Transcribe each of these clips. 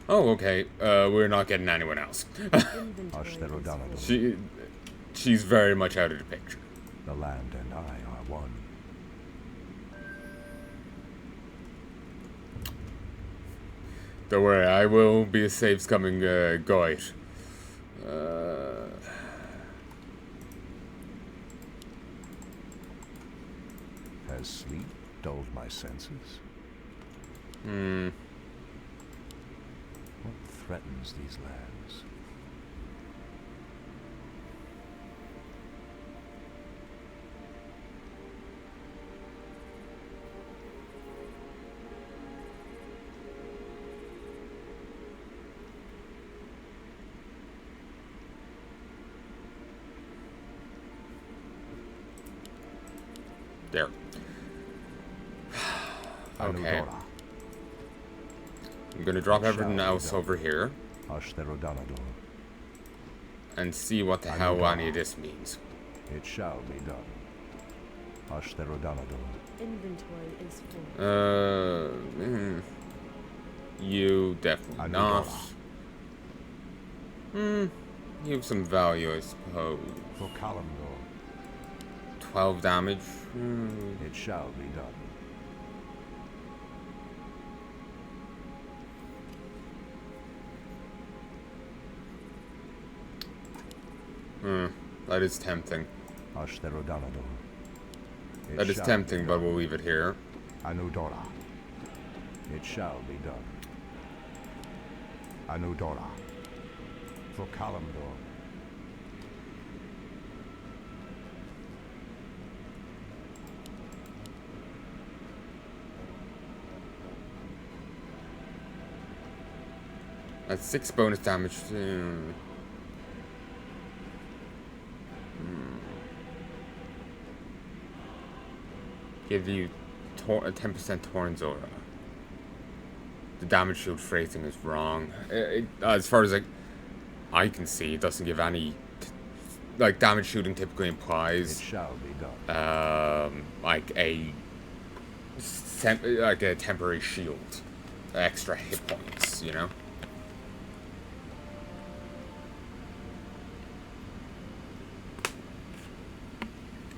Oh, okay. We're not getting anyone else. She's very much out of the picture. The land and I are one. Don't worry, I will be a safe coming guide. Has sleep dulled my senses? What threatens these lands? There. Okay. I'm gonna drop everything else over here and see what the hell any of this means. It shall be done. Inventory is full. You definitely not. You have some value, I suppose. 12 damage. It shall be done. That is tempting. It That is shall tempting, be but done. we'll leave it here. Anudora. It shall be done. Anudora. For Kalimdor. That's 6 bonus damage. Give you a 10% Torrens aura. The damage shield phrasing is wrong. As far as I can see, it doesn't give any. Like, damage shooting typically It implies shall be done. like a temporary shield, extra hit points, you know.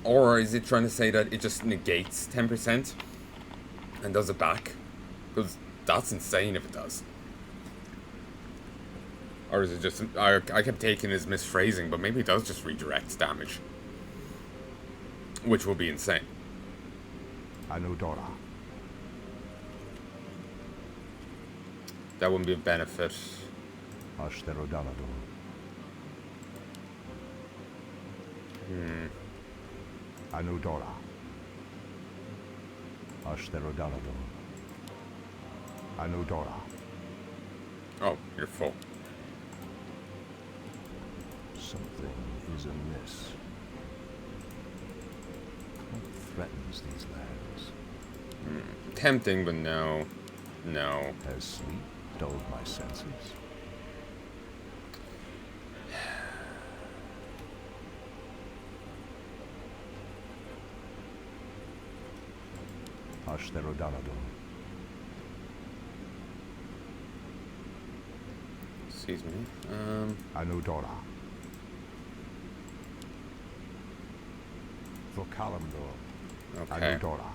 Or is it trying to say that it just negates 10% and does it back? Because that's insane if it does. Or is it just... I kept taking it as misphrasing, but maybe it does just redirect damage. Which will be insane. Anudora. That wouldn't be a benefit. Ashtherodanador. Anudora. Ashtherodanador. Anudora. Oh, you're full. Something is amiss. What threatens these lands? Tempting, but no. No. Has sleep dulled my senses? Ashtherodanador. Excuse me. Anudora. For Kalimdor. Okay. Anudora.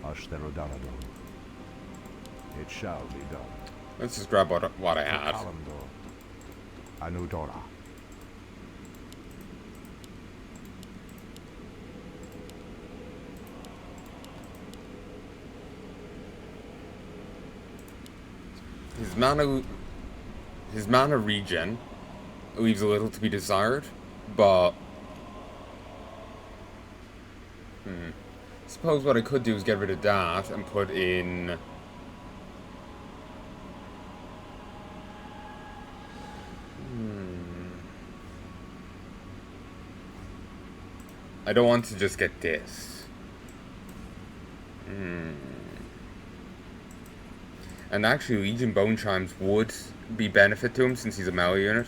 Ashtherodanador. It shall be done. Let's just grab what I had. Kalimdor. Anudora. His mana regen leaves a little to be desired, but suppose what I could do is get rid of that and put in I don't want to just get this. And actually, Legion Bone Chimes would be benefit to him since he's a melee unit.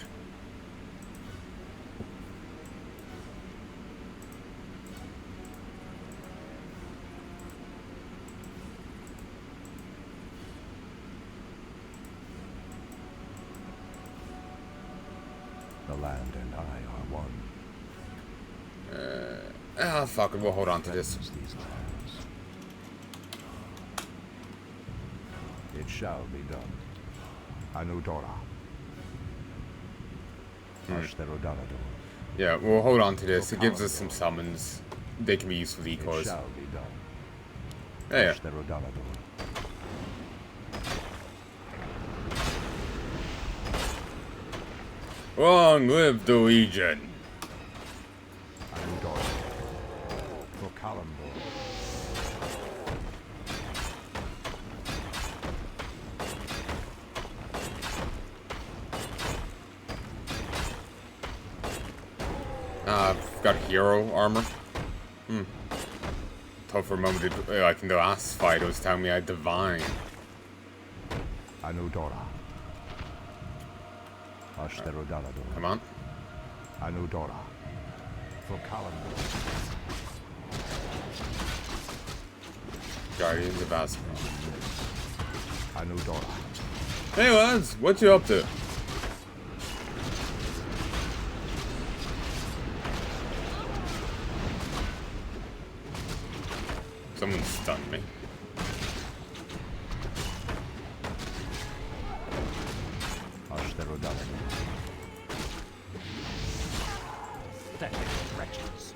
Mind and I are one. Fuck it, we'll hold on to this. These lands. It shall be done. Anudora. Ashtherodanador. Yeah, we'll hold on to this. It gives us some summons. They can be useful It decoys. shall be done. Yeah. Ashtherodanador. Long live the Legion. Anudora. For Kalimdor. I've got hero armor. Thought for a moment, like in the last fight, it was telling me I had divine. Anudora. Ashtherodanador. Come on. Anudora. For Kalimdor. Guardians of Azeroth. Anudora. Hey lads, what you up to? Someone stunned me. Ashtherodanador. Pathetic wretches.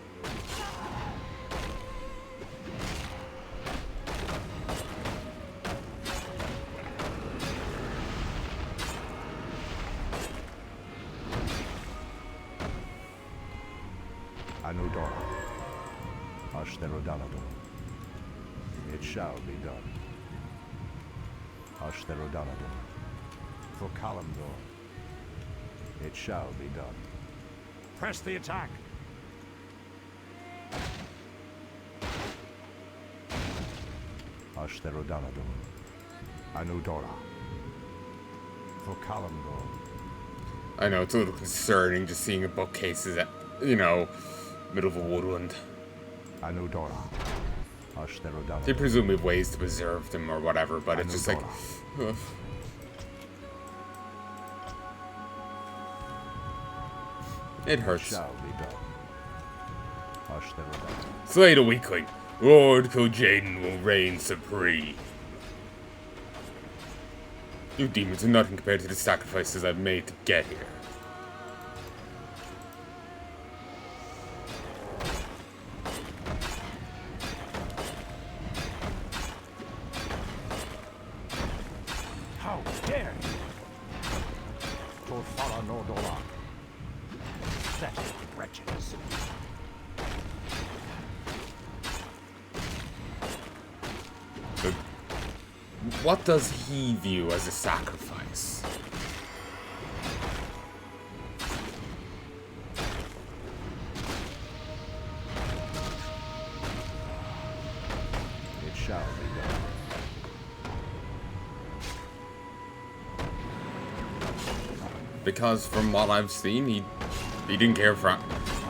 Anudora. Ashtherodanador. It shall be done. Ashtherodanador. For Kalimdor. It shall be done. Press the attack! Ashtherodanador. Anudora. For Kalimdor. I know, it's a little concerning just seeing a bookcases at, you know, middle of a woodland. Anudora. Ashtherodanador. They presume we have ways to preserve them or whatever, but it's just like... ugh. It hurts. Shall be done. Ashtherodanador. Slay the weakling. Lord Kil'jaeden will reign supreme. You demons are nothing compared to the sacrifices I've made to get here. How dare you! Torfala Nordora. Pathetic wretches. But what does he view as a sacrifice? It shall be done. Because from what I've seen, he didn't care for,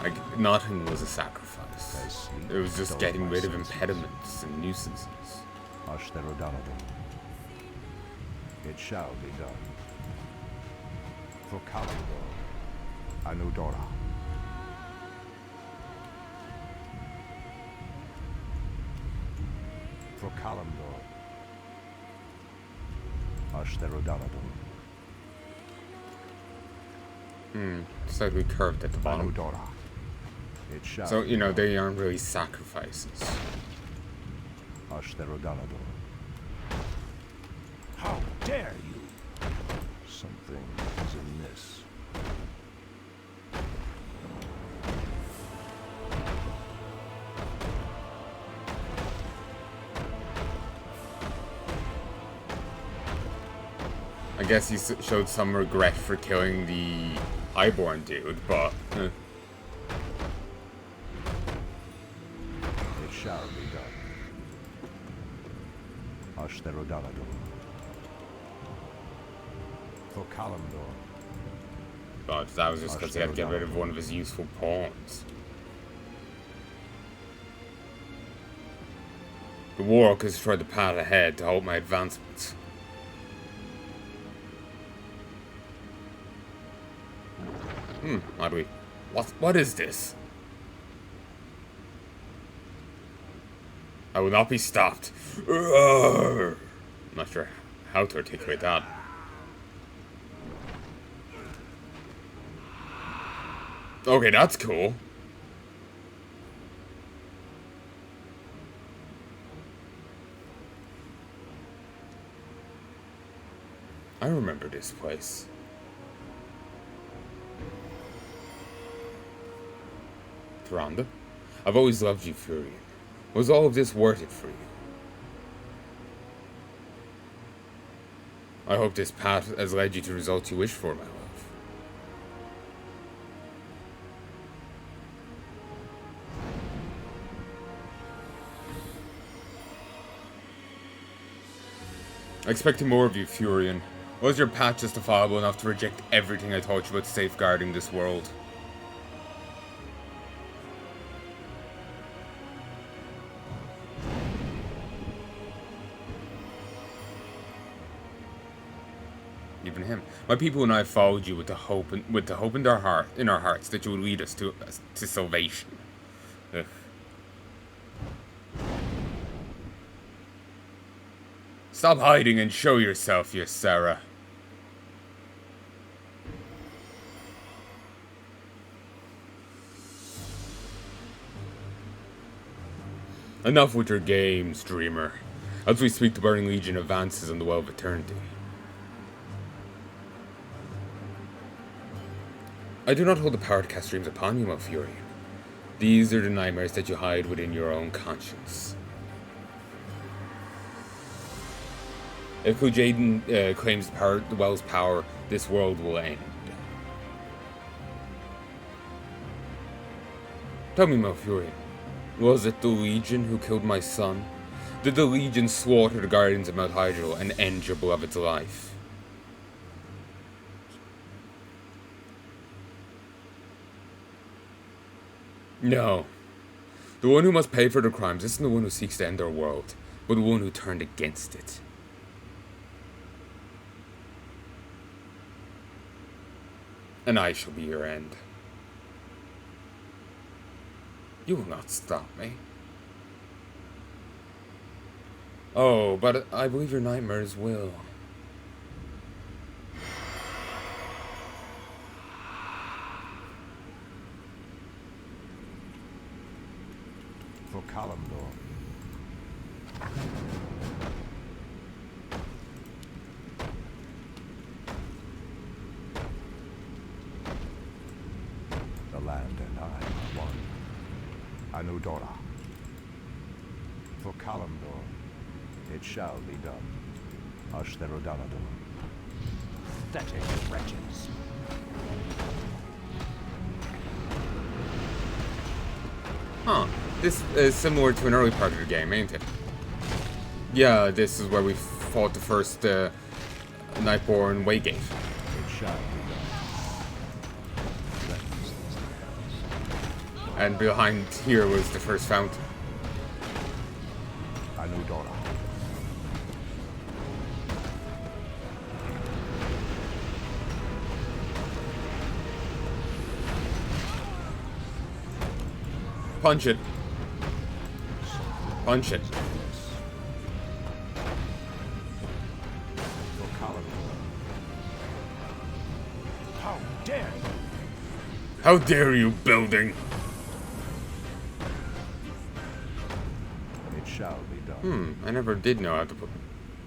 like, nothing was a sacrifice. It was just getting rid of impediments and nuisances. Ashtherodanador. It shall be done. For Kalimdor. Anudora. For Kalimdor. Ashtherodanador. It's like we curved at the bottom. Anudora. It shall So, be you know, done. they aren't really sacrifices. Ashtherodanador. How dare you! Something is amiss. I guess he showed some regret for killing the Highborne dude, but... It shall be done. Ashtherodanador. For Kalimdor. But that was just because he had to get rid of one of his useful pawns. The War Orchestra tried the path ahead to halt my advancements. Oddly. What is this? I will not be stopped. I'm not sure how to articulate that. Okay, that's cool. I remember this place. Tyrande, I've always loved you, Furion. Was all of this worth it for you? I hope this path has led you to results you wish for, my love. I expected more of you, Furion. Was your path justifiable enough to reject everything I taught you about safeguarding this world? Even him. My people and I followed you with the hope in our hearts that you would lead us to salvation. Ugh. Stop hiding and show yourself, Ysera. Enough with your games, dreamer. As we speak, the Burning Legion advances on the Well of Eternity. I do not hold the power to cast dreams upon you, Malfurion. These are the nightmares that you hide within your own conscience. If Jaden claims the Well's power, this world will end. Tell me, Malfurion, was it the Legion who killed my son? Did the Legion slaughter the Guardians of Mount Hydril and end your beloved's life? No. The one who must pay for their crimes isn't the one who seeks to end their world, but the one who turned against it. And I shall be your end. You will not stop me. Oh, but I believe your nightmares will. For Kalimdor. The land and I are one. Anudora. For Kalimdor, it shall be done. Ashtherodanador. Pathetic wretches. Huh. This is similar to an early part of the game, ain't it? Yeah, this is where we fought the first Nightborn Waygate. It shall be done. And behind here was the first fountain. Anudora. Punch it. Punch it. For Kalimdor. How dare you! How dare you, building? It shall be done. I never did know how to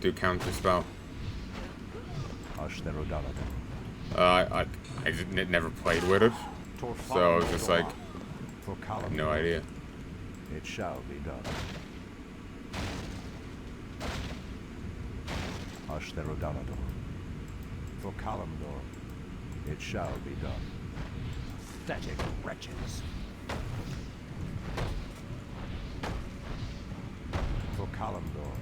do counter spell. Ashtherodanador. I never played with it, so I was just like, For I have no Kalimdor. idea. It shall be done. Ashtherodanador. For Kalimdor, it shall be done. Pathetic wretches. For Kalimdor.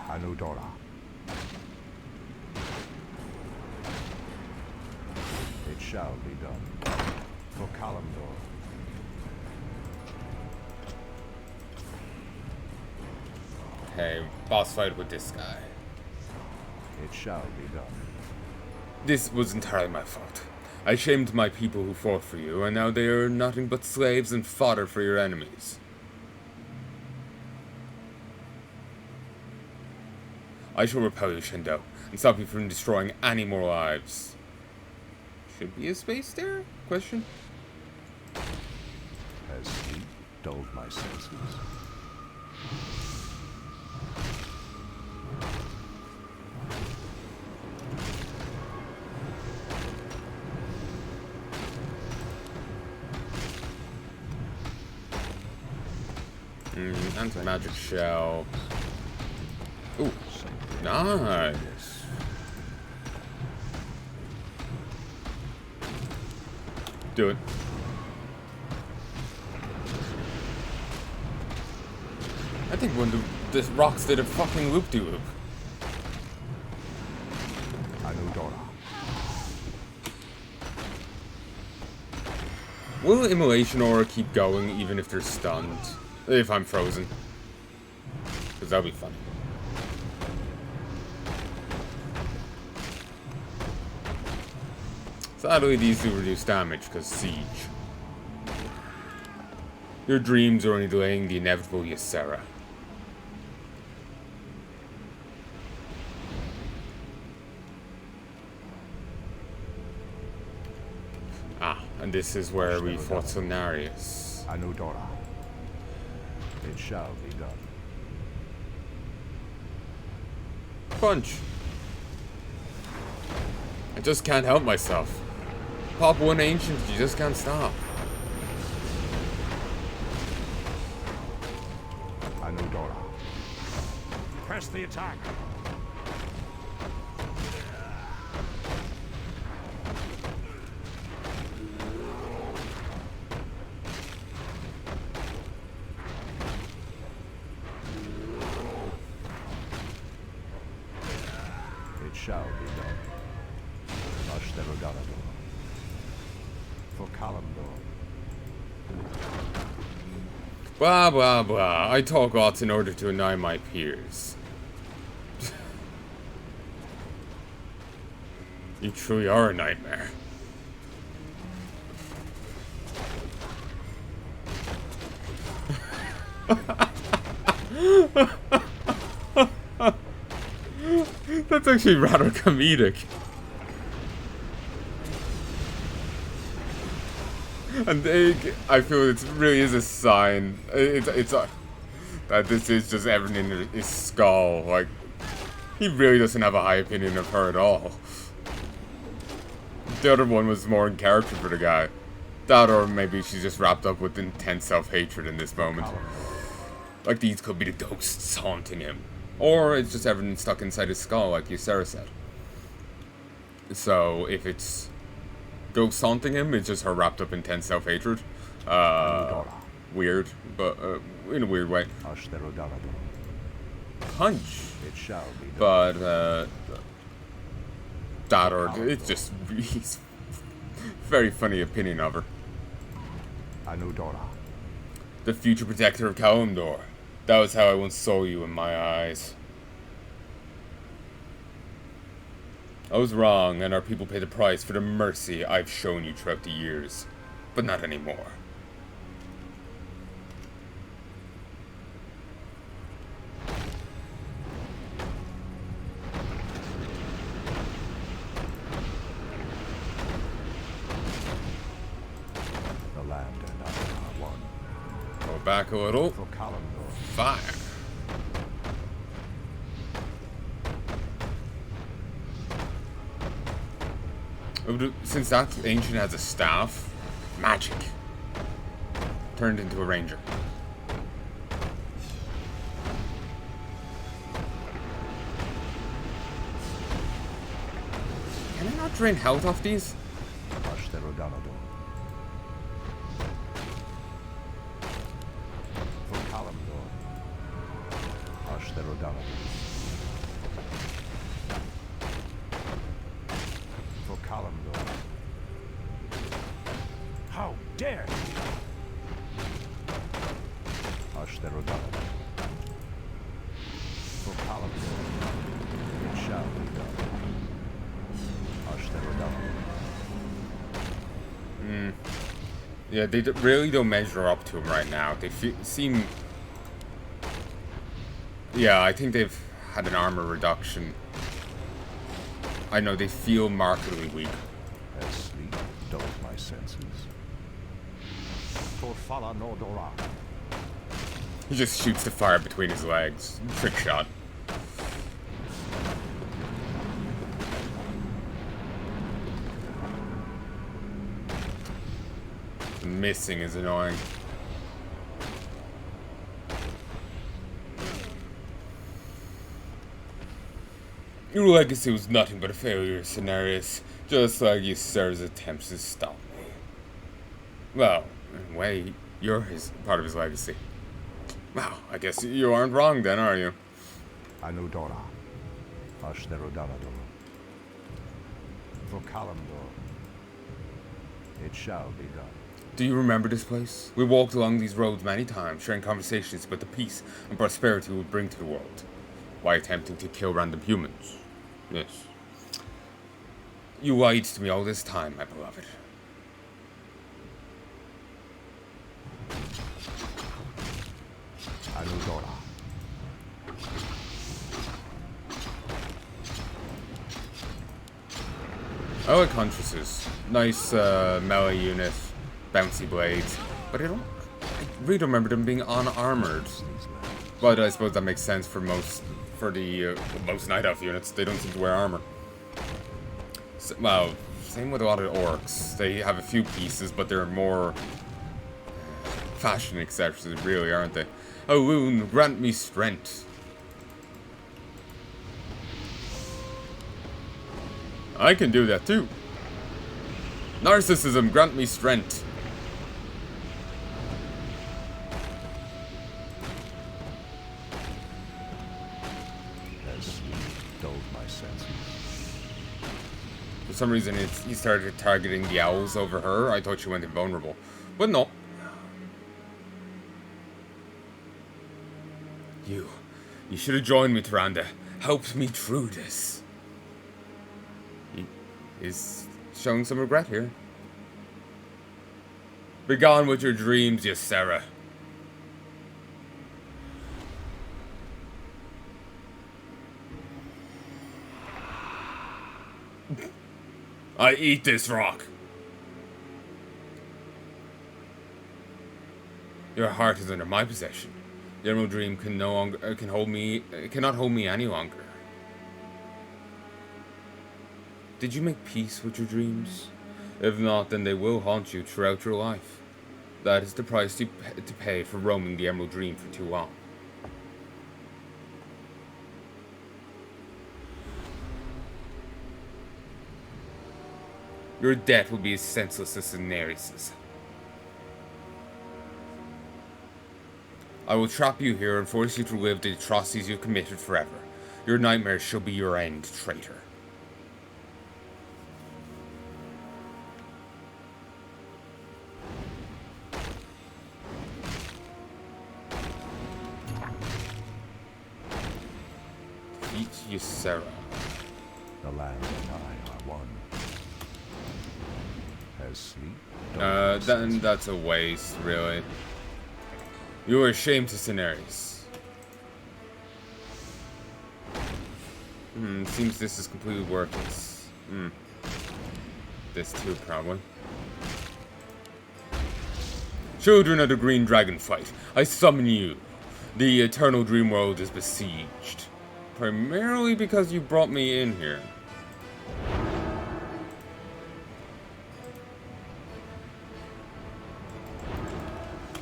Anudora. It shall be done. For Kalimdor. Hey, boss fight with this guy. It shall be done. This was entirely my fault. I shamed my people who fought for you, and now they are nothing but slaves and fodder for your enemies. I shall repel you, Shindo, and stop you from destroying any more lives. Should be a space there? Question? Has sleep dulled my senses? Anti-magic shell. Ooh, nice. Do it. I think when the rocks did a fucking loop-de-loop. Anudora. Will Immolation Aura keep going even if they're stunned? If I'm frozen. Because that'll be funny. Sadly, these do reduce damage because siege. Your dreams are only delaying the inevitable Ysera. Ah, and this is where we fought Sonarius. Anudora. It shall be done. Punch. I just can't help myself. Pop one ancient, you just can't stop. Anudora. Press the attack. It shall be done. Ashterogado. For Kalimdor. Blah, blah, blah. I talk lots in order to annoy my peers. You truly are a nightmare. That's actually rather comedic. And I feel it really is a sign. It's that this is just everything in his skull. Like, he really doesn't have a high opinion of her at all. The other one was more in character for the guy. That, or maybe she's just wrapped up with intense self-hatred in this moment. Like, these could be the ghosts haunting him. Or it's just everything stuck inside his skull, like Ysera said. So, if it's ghosts haunting him, it's just her wrapped up in intense self-hatred. Weird, but in a weird way. Punch. It shall be done. But, that, or it's just he's very funny opinion of her. Anudora. The future protector of Kalimdor. That was how I once saw you in my eyes. I was wrong, and our people pay the price for the mercy I've shown you throughout the years. But not anymore. The land and I are one. Go back a little. For Kalimdor. Fire. Since that ancient has a staff, magic. Turned into a ranger. Can I not drain health off these? Ashterogado. For Kalimdor. Ashterogado. For Kalimdor. How dare you! Ashterogado. For Kalimdor. It shall be done. Ashterogado. Yeah, they really don't measure up to him right now. They seem... Yeah, I think they've had an armor reduction. I know, they feel markedly weak. As sleep dulls my senses. Torfala Nordora. He just shoots the fire between his legs. Trick shot. The missing is annoying. Your legacy was nothing but a failure, Cenarius. Just like Ysera's attempts to stop me. Well, in a way, you're part of his legacy. Well, I guess you aren't wrong then, are you? Anudora. Ashnerodalador. Vocalamdor. It shall be done. Do you remember this place? We walked along these roads many times, sharing conversations about the peace and prosperity we would bring to the world. Why attempting to kill random humans? Yes. You lied to me all this time, my beloved. Anudora. I like Huntresses. Nice melee unit, bouncy blades, but I really don't remember them being unarmored. But I suppose that makes sense for most Night Elf units. They don't seem to wear armor. So, well, same with a lot of orcs. They have a few pieces, but they're more fashion accessories, really, aren't they? Oh, wound, grant me strength. I can do that too. Narcissism, grant me strength. As sleep dulls my senses. For some reason, he started targeting the owls over her. I thought she went invulnerable. But no. You should have joined me, Tyrande. Helped me through this. He is showing some regret here. Begone with your dreams, Ysera. I eat this rock. Your heart is under my possession. The Emerald Dream cannot hold me any longer. Did you make peace with your dreams? If not, then they will haunt you throughout your life. That is the price to pay for roaming the Emerald Dream for too long. Your death will be as senseless as Cenarius's. I will trap you here and force you to live the atrocities you've committed forever. Your nightmares shall be your end, traitor. Defeat Ysera. The land and I are one. As sleep Then that's a waste, really. You are ashamed to Cenarius. Seems this is completely worthless. This too, probably. Children of the Green Dragon fight, I summon you. The eternal dream world is besieged. Primarily because you brought me in here.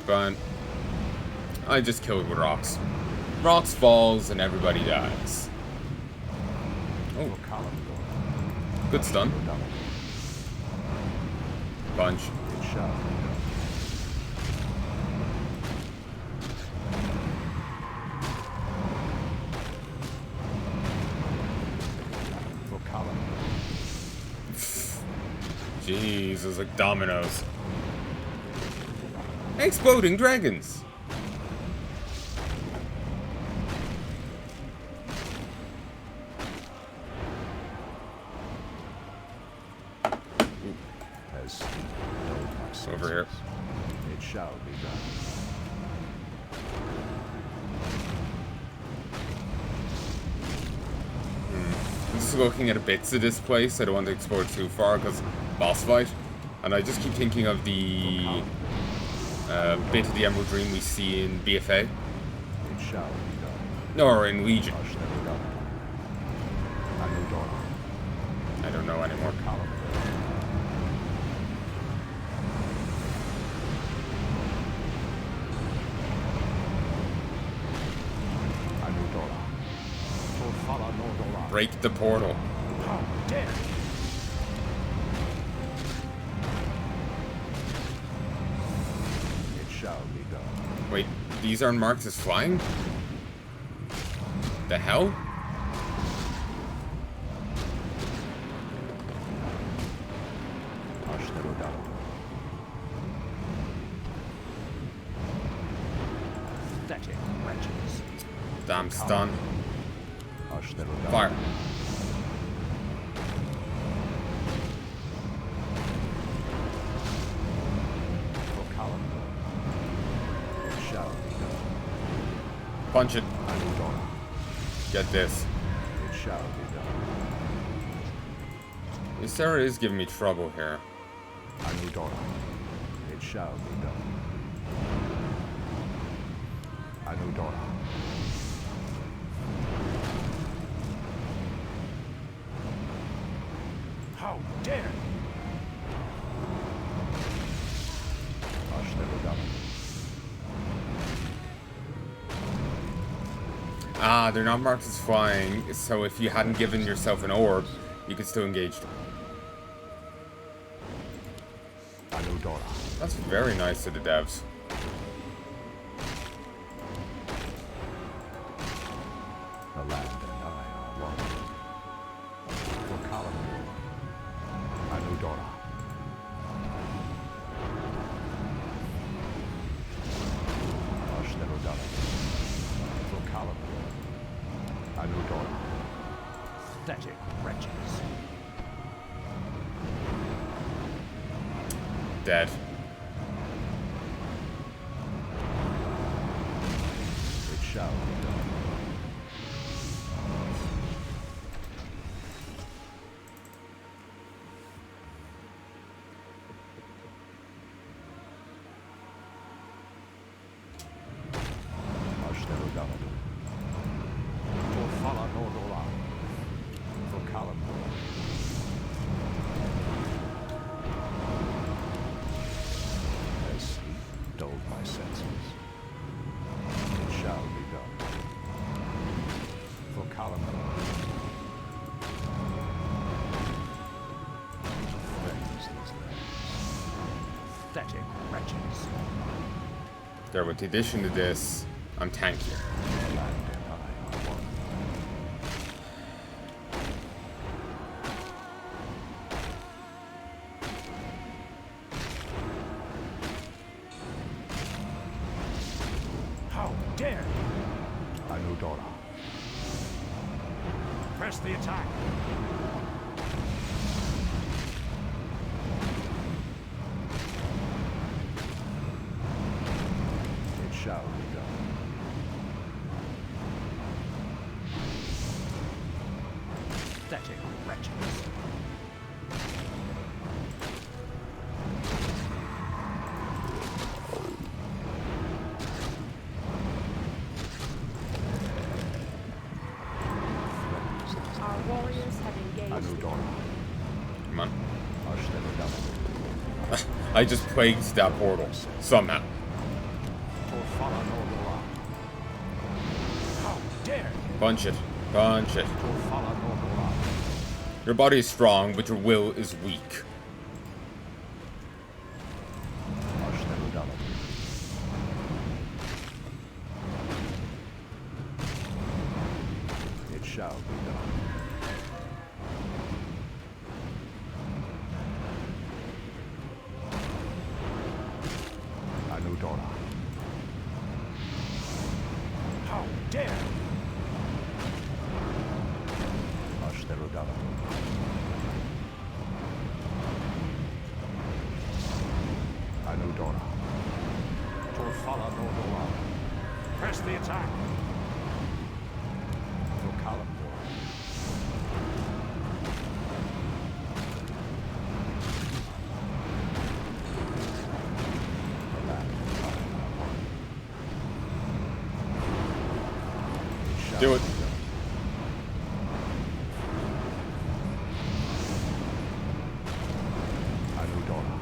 But I just kill it with rocks. Rocks falls and everybody dies. Oh, good stun. Bunch. It shall be done. Jeez, those like dominoes. Exploding dragons. Over here. shall be done. I'm just looking at bits of this place. I don't want to explore too far because boss fight. And I just keep thinking of the bit of the Emerald Dream we see in BFA. It shall be done. No, or in Legion. I don't know anymore. Break the portal. How dare! It shall be done. Wait, these aren't marked as flying? The hell? Damn stun. Fire. Punch it. Get this. It shall be done. Ysera is giving me trouble here. It shall be done. Anudora. How dare you! Ah, they're not marked as flying, so if you hadn't given yourself an orb, you could still engage them. That's very nice of the devs. The land and I are one. For Palanai, Anudora. For Palanai, Anudora. Pathetic wretches. Dead. It shall be done. There, with the addition to this, I'm tankier. How dare you! Anudora. Press the attack. Shall be done. Pathetic wretches. Our warriors have engaged. Anudora. Come on. I just plagued that portal. Somehow. Punch it. Punch it. Your body is strong, but your will is weak. It shall be done. Anudora. How dare you! Anudora. Do it. Anudora.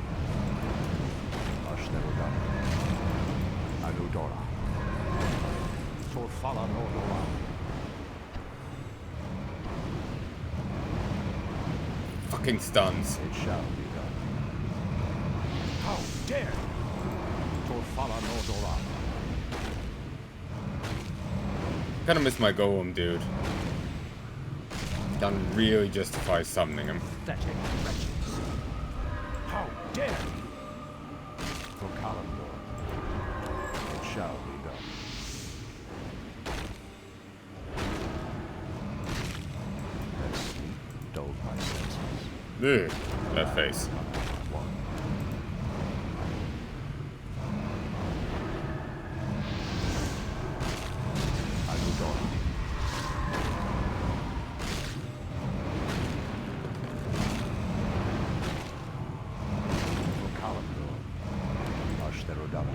Ashterudam. Anudora. Torfala Nordora. Fucking stuns. It shall be done. How dare you! Torfala Nordora. Kinda miss my golem, dude. Can't really justify summoning him. Pathetic wretches. How dare you! For Kalimdor. It shall be done. That sleep dulled my senses. Ugh, that face. One. Anudora. For Kalimdor. Ashterudam.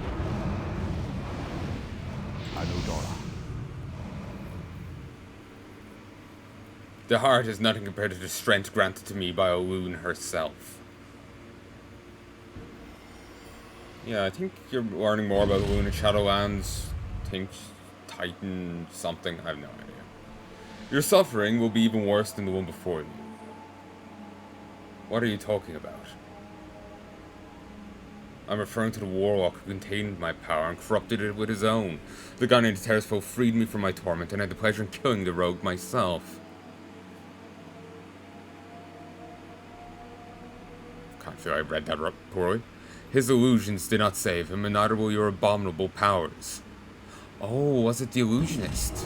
Anudora. The heart is nothing compared to the strength granted to me by Olune herself. Yeah, I think you're learning more about Olune in Shadowlands. I think Titan something, I have no idea. Your suffering will be even worse than the one before you. What are you talking about? I'm referring to the warlock who contained my power and corrupted it with his own. The guy named Tersfo freed me from my torment, and I had the pleasure in killing the rogue myself. Can't feel I read that poorly. His illusions did not save him, and neither will your abominable powers. Oh, was it the illusionist?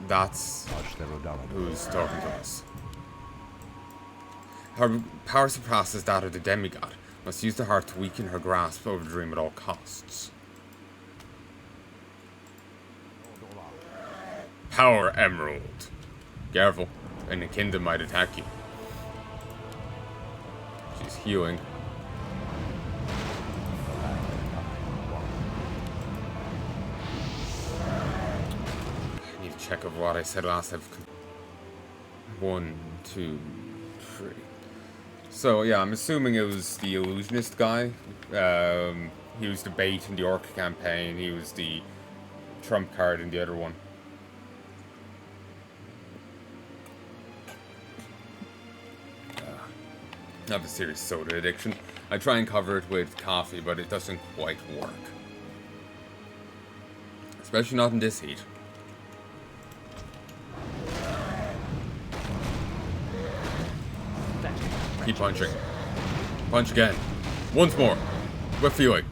That's who's talking to us. Her power surpasses that of the demigod. Must use the heart to weaken her grasp over the dream at all costs. Power Emerald. Careful, and the kingdom might attack you. She's healing. I need to check of what I said last. I've 1, 2, 3. So yeah, I'm assuming it was the illusionist guy. He was the bait in the Orc campaign. He was the trump card in the other one. I have a serious soda addiction. I try and cover it with coffee, but it doesn't quite work. Especially not in this heat. Keep punching. Punch again. Once more. What feeling?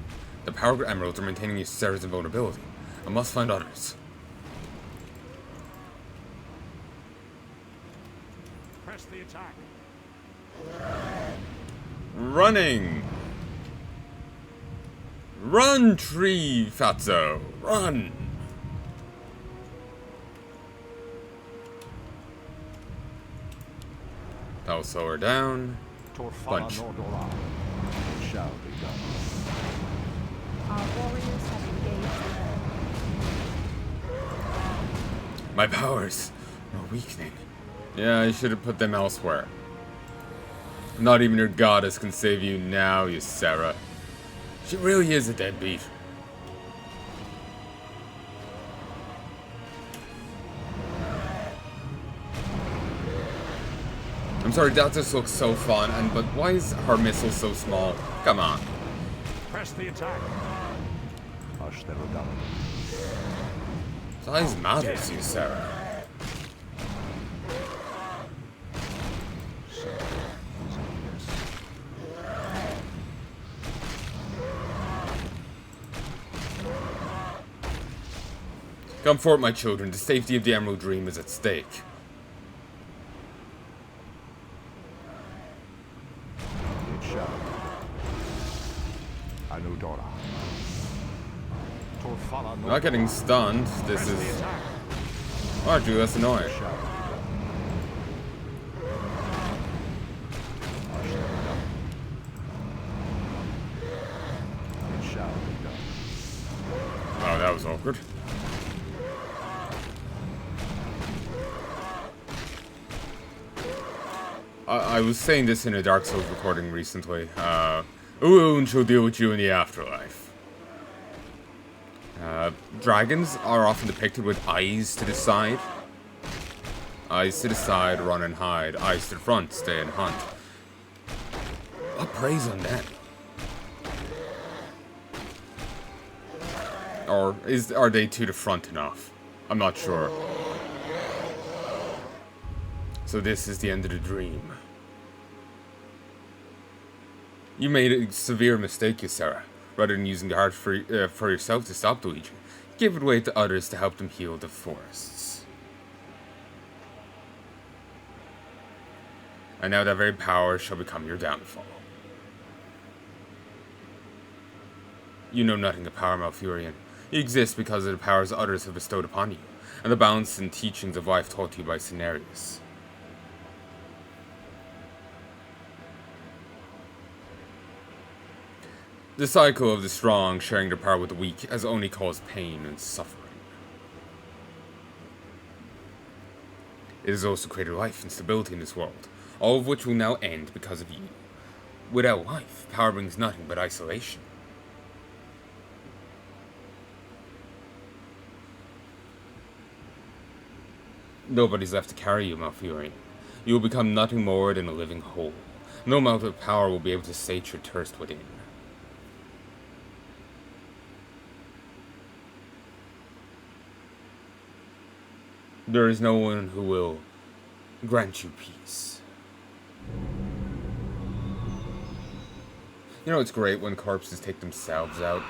The power emeralds are maintaining Ysera's invulnerability. I must find others. Press the attack. Running! Run, tree, Fatso! Run! That'll slow her down. Punch. Shall be done. Our warriors have engaged. My powers are weakening. Yeah, I should have put them elsewhere. Not even your goddess can save you now, Ysera. She really is a deadbeat. I'm sorry, that just looks so fun, but why is her missile so small? Come on. Press the attack. Size matters, Ysera. Comfort my children, the safety of the Emerald Dream is at stake. It shall. Anudora. I'm not getting stunned. This is... Aren't you? That's annoying. That was awkward. I was saying this in a Dark Souls recording recently. Uun shall deal with you in the afterlife. Dragons are often depicted with eyes to the side. Eyes to the side, run and hide. Eyes to the front, stay and hunt. What preys on them? Or are they to the front enough? I'm not sure. So this is the end of the dream. You made a severe mistake, Ysera. Rather than using the heart for yourself to stop the Legion, give it away to others to help them heal the forests. And now that very power shall become your downfall. You know nothing of power, Malfurion. You exist because of the powers others have bestowed upon you, and the balance and teachings of life taught you by Cenarius. The cycle of the strong sharing their power with the weak has only caused pain and suffering. It has also created life and stability in this world, all of which will now end because of you. Without life, power brings nothing but isolation. Nobody's left to carry you, Malfurion. You will become nothing more than a living hole. No amount of power will be able to sate your thirst within. There is no one who will grant you peace. You know, it's great when corpses take themselves out.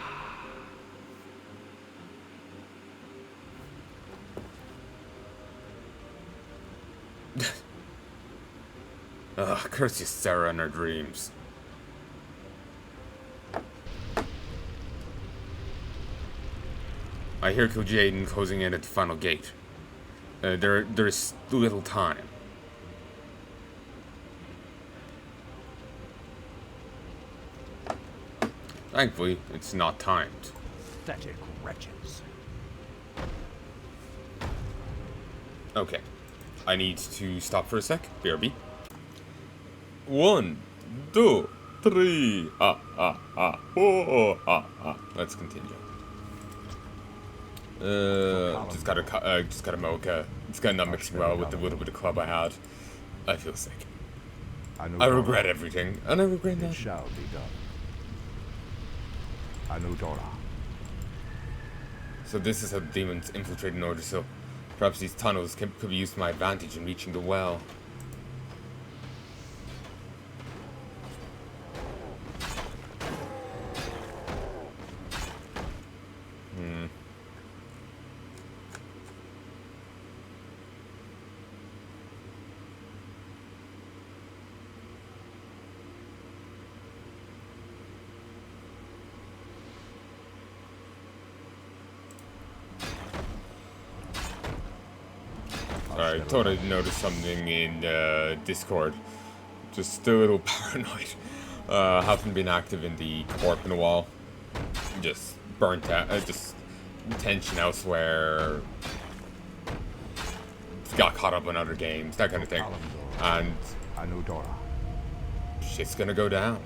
Ugh, curse Ysera and her dreams. I hear Kil'jaeden closing in at the final gate. There's little time. Thankfully, it's not timed. Pathetic wretches. Okay. I need to stop for a sec. BRB. 1, 2, 3. Let's continue. Just got a mocha. It's kind of not mixing well with the little bit of club I had. I feel sick. I regret everything, and I regret It nothing. shall be done. Anudora. So this is how the demons infiltrated Nordrasil. Perhaps these tunnels could be used to my advantage in reaching the well. I thought I'd noticed something in Discord. Just a little paranoid. Haven't been active in the corp in a while. Just burnt out. Just tension elsewhere. Got caught up in other games, that kind of thing. And Anudora. shit's gonna go down.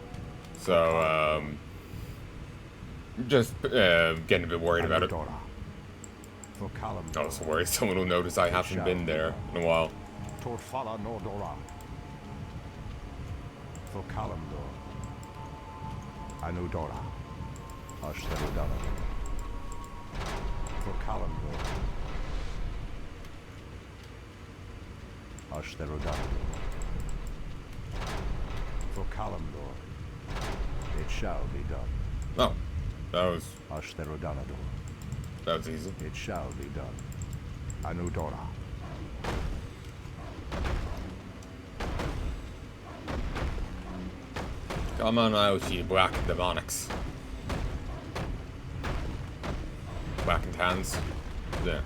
So, just getting a bit worried about it. For Callum. Also worried someone will notice I haven't been there in a while. Torfala Nordora. For Kalimdor. Anudora. Ashtarudana. For Kalimdor. Ashtarudana. For Kalimdor. It shall be done. Oh, that was Ashtarudanador. easy. It shall be done. Anudora. Come on out, you black demonics. Blackened hands. There.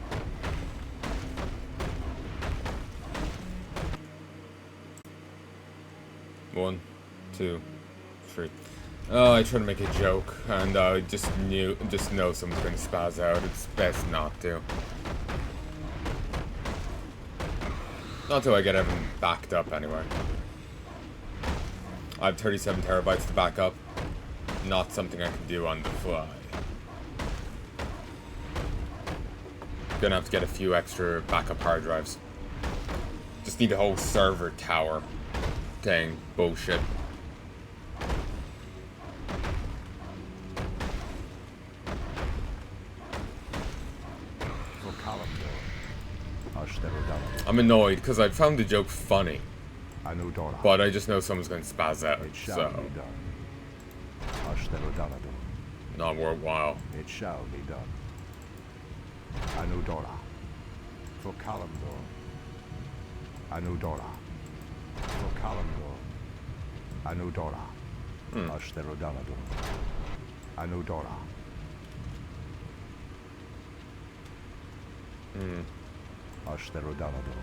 One, two, three. Oh, I tried to make a joke, and just know someone's gonna spaz out. It's best not to. Not till I get everything backed up, anyway. I have 37 terabytes to back up. Not something I can do on the fly. Gonna have to get a few extra backup hard drives. Just need a whole server tower thing. Bullshit. I'm annoyed because I found the joke funny, but I just know someone's going to spaz out, so not worthwhile. It shall be done. Anudora. For Kalimdor. Anudora. For Kalimdor. Anudora. Ashtherodalador. Anudora. Ashtherodalador.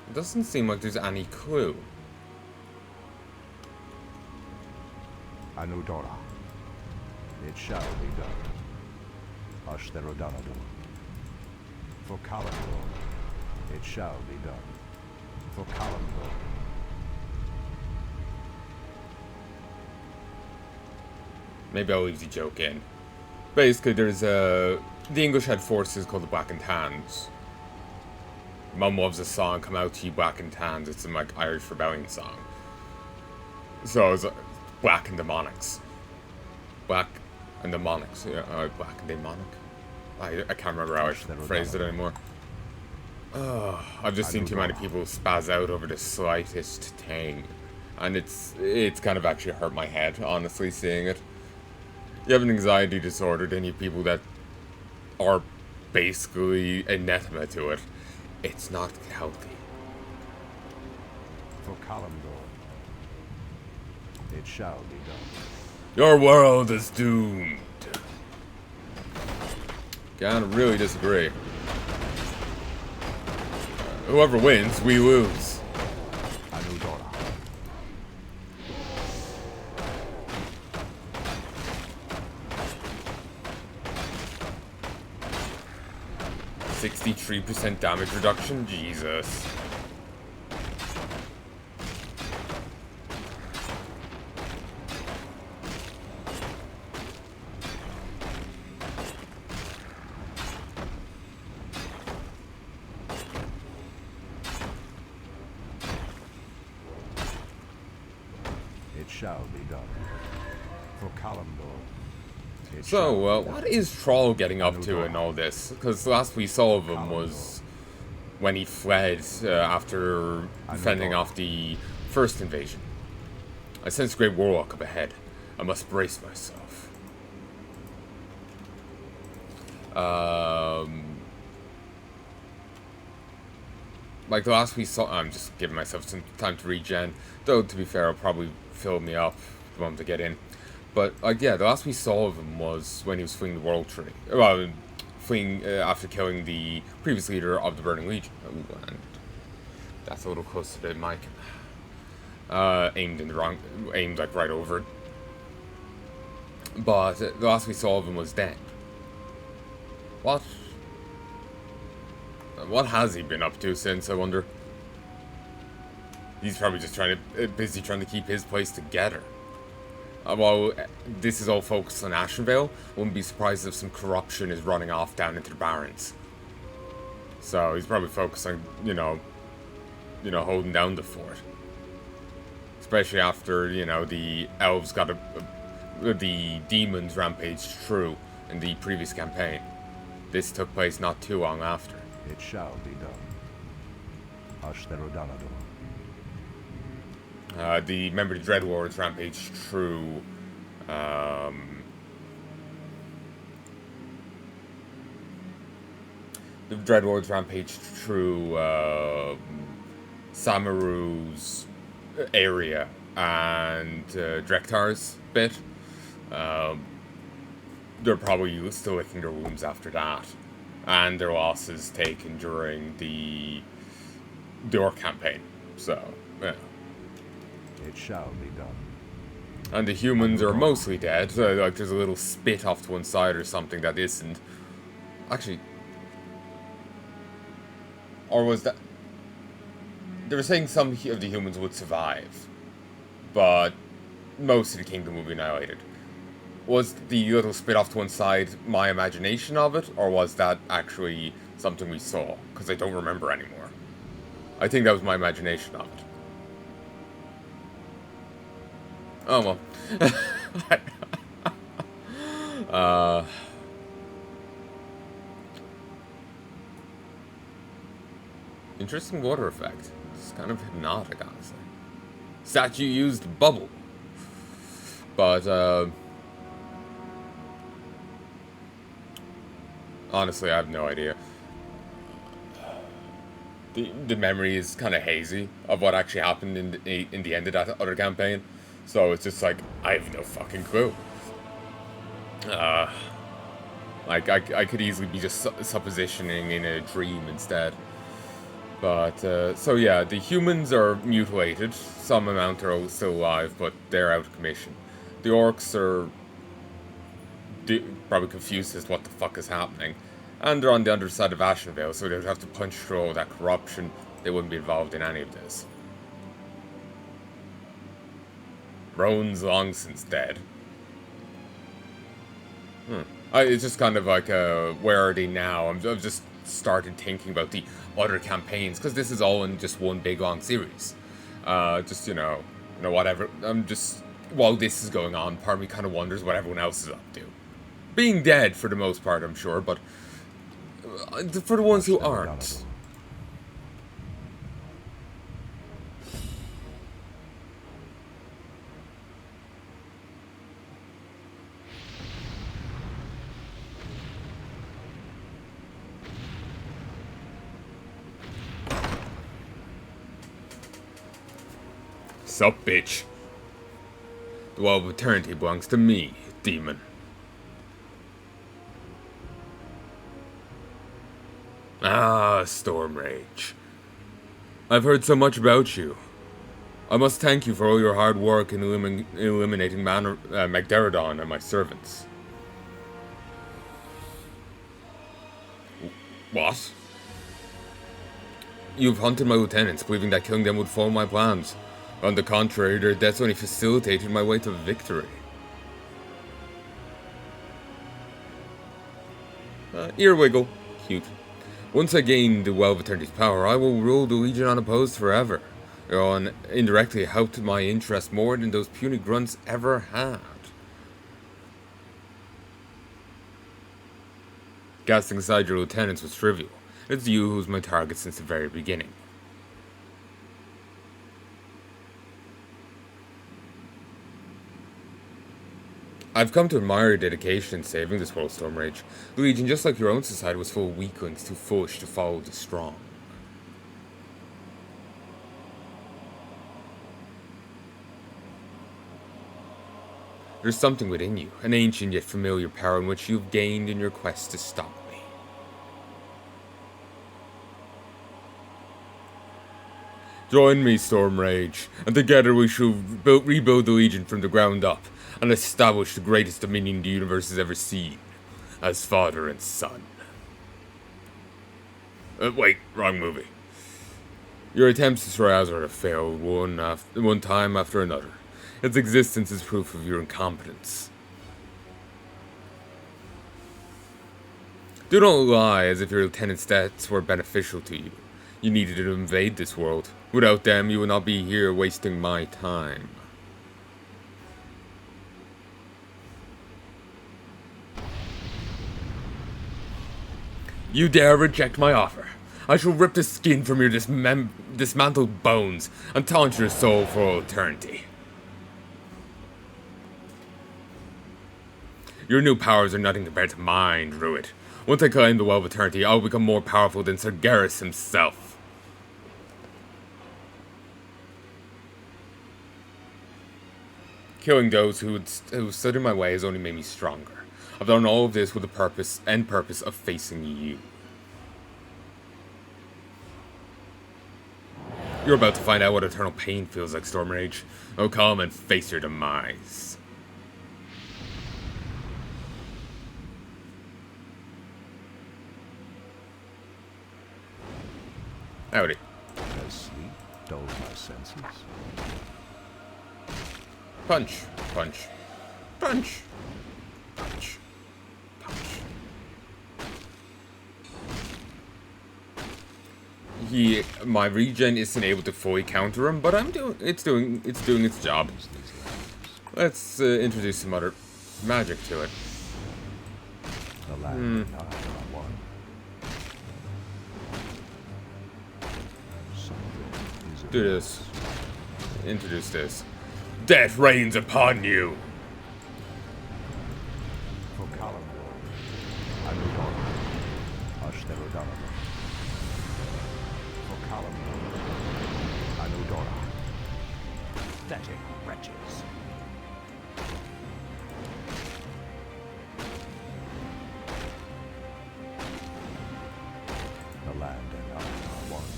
It doesn't seem like there's any clue. Anudora. It shall be done. Ashtherodalador. For Kalimdor. It shall be done. For Kalimdor. Maybe I'll leave the joke in. Basically, there's the English had forces called the Black and Tans. Mum loves a song, Come Out to You Black and Tans. It's some like Irish rebellion song. So it's Black and Demonics. Black and Demonics. Yeah, Black and Demonic. I can't remember how I phrased it anymore. I've just seen too many people spaz out over the slightest thing. And it's kind of actually hurt my head, honestly, seeing it. You have an anxiety disorder, then you have people that are basically anathema to it. It's not healthy. For Kalimdor. It shall be done. Your world is doomed. Gotta really disagree. Whoever wins, we lose. Anudora. 63% damage reduction? Jesus. It shall be done. For Kalimdor. So, what is Troll getting up to in all this? Because the last we saw of him was when he fled after fending off the first invasion. I sense a great warlock up ahead. I must brace myself. Like the last we saw, I'm just giving myself some time to regen. Though, to be fair, it'll probably fill me up the moment I get in. But, like, yeah, the last we saw of him was when he was fleeing the World Tree. Well, fleeing after killing the previous leader of the Burning Legion. Ooh, and that's a little close to the mic. Aimed like right over it. But the last we saw of him was then. What has he been up to since, I wonder? He's probably just busy trying to keep his place together. While this is all focused on Ashenvale, wouldn't be surprised if some corruption is running off down into the Barrens. So he's probably focused on, holding down the fort. Especially after, the elves got the demons rampaged through in the previous campaign. This took place not too long after. It shall be done. Ashtherodalador. Remember the Dreadlords rampaged through, the Dreadlords rampaged through, Samaru's area and, Drektar's bit. they're probably still licking their wounds after that. And their losses taken during the Orc campaign. So, yeah. It shall be done. And the humans are mostly dead. So, like, there's a little spit off to one side or something that isn't. Actually. Or was that... They were saying some of the humans would survive. But most of the kingdom would be annihilated. Was the little spit off to one side my imagination of it? Or was that actually something we saw? Because I don't remember anymore. I think that was my imagination of it. Oh well. Interesting water effect. It's kind of hypnotic, honestly. Statue used bubble. But, honestly, I have no idea. The memory is kind of hazy of what actually happened in the end of that other campaign. So it's just like, I have no fucking clue. Like, I could easily be just suppositioning in a dream instead. But, so yeah, the humans are mutilated. Some amount are still alive, but they're out of commission. The orcs are probably confused as to what the fuck is happening. And they're on the underside of Ashenvale, so they would have to punch through all that corruption. They wouldn't be involved in any of this. Roan's long since dead. It's just kind of like, where are they now? I've just started thinking about the other campaigns, because this is all in just one big long series. Just, you know, whatever. I'm just, while this is going on, part of me kind of wonders what everyone else is up to. Being dead, for the most part, I'm sure, but for the ones who aren't. Sup, bitch. The Well of Eternity belongs to me, demon. Ah, Storm Rage. I've heard so much about you. I must thank you for all your hard work in eliminating Magdaradon and my servants. What? You've hunted my lieutenants, believing that killing them would foil my plans. On the contrary, their deaths only facilitated my way to victory. Earwiggle. Cute. Once I gain the Well of Eternity's power, I will rule the Legion unopposed forever. And indirectly helped my interest more than those puny grunts ever had. Casting aside your lieutenants was trivial. It's you who's my target since the very beginning. I've come to admire your dedication in saving this world, Stormrage. The Legion, just like your own society, was full of weaklings too foolish to follow the strong. There's something within you, an ancient yet familiar power in which you've gained in your quest to stop me. Join me, Stormrage, and together we shall rebuild the Legion from the ground up, and establish the greatest dominion the universe has ever seen, as father and son. Wait, wrong movie. Your attempts to destroy Azeroth have failed one time after another. Its existence is proof of your incompetence. Do not lie as if your lieutenant's deaths were beneficial to you. You needed to invade this world. Without them, you would not be here wasting my time. You dare reject my offer? I shall rip the skin from your dismantled bones and taunt your soul for all eternity. Your new powers are nothing compared to mine, Druid. Once I claim the Well of Eternity, I will become more powerful than Sir Garrus himself. Killing those who stood in my way has only made me stronger. I've done all of this with the end purpose of facing you. You're about to find out what eternal pain feels like, Stormrage. Oh, come and face your demise. Howdy. As sleep dull my senses. Punch, punch, punch, punch, punch. My regen isn't able to fully counter him, but it's doing its job. Let's introduce some other magic to it. The land and I are one. Something is Do this. Introduce this. Death reigns upon you. For Kalimdor, Anudor, Ashterudana. For Kalimdor, Anudora. Pathetic wretches. The land and I are one.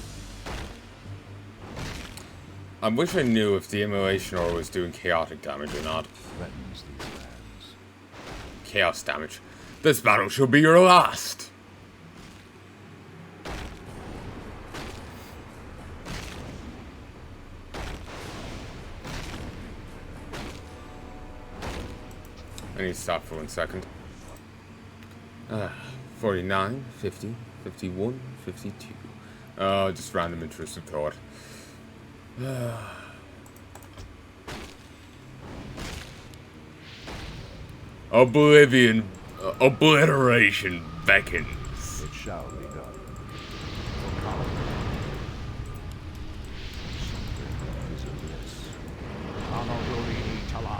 I wish I knew if the immolation aura was doing chaotic damage or not. Threatens these lands. Chaos damage. This battle shall be your last. I need to stop for 1 second. 49, 50, 51, 52. Just random intrusive thought. Obliteration beckons. It shall be done. For Kalimdor. Something is amiss. Honorary Tala.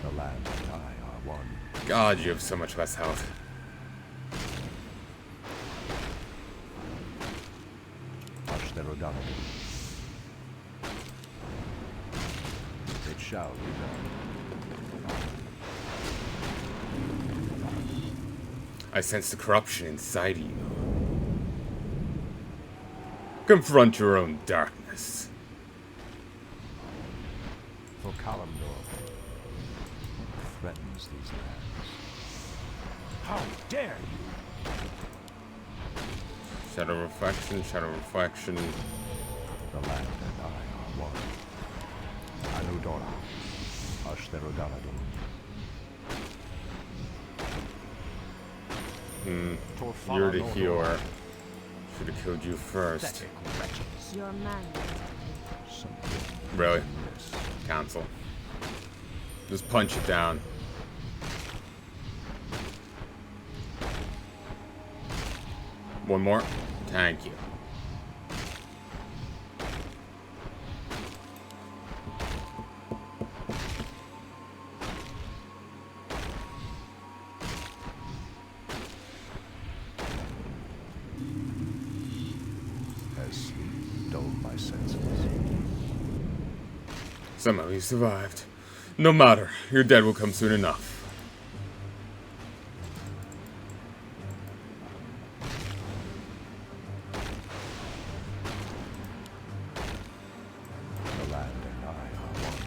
The land and I are one. God, you have so much less health. Ashterudana. It shall be done. I sense the corruption inside you. Confront your own darkness. For Kalimdor threatens these lands. How dare you! Shadow reflection, shadow reflection. The land and I are one. Anudora, Ashterudana. You're the healer. Should have killed you first. Pathetic wretches. Your man. Something Really? amiss. Cancel. Just punch it down. One more. Thank you. As sleep dulled my senses. Somehow you survived. No matter, your dead will come soon enough. The land and I are one.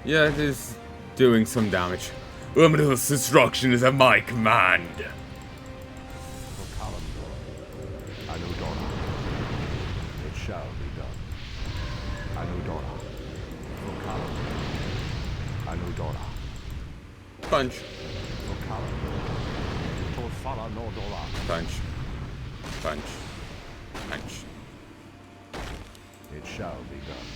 Yeah, it is doing some damage. Limitless destruction is at my command. For Kalimdor, Anudora. It shall be done. Anudora. For Kalimdor, Anudora. Punch. For Kalimdor. Torfala Nordora. Punch. Punch. Punch. It shall be done.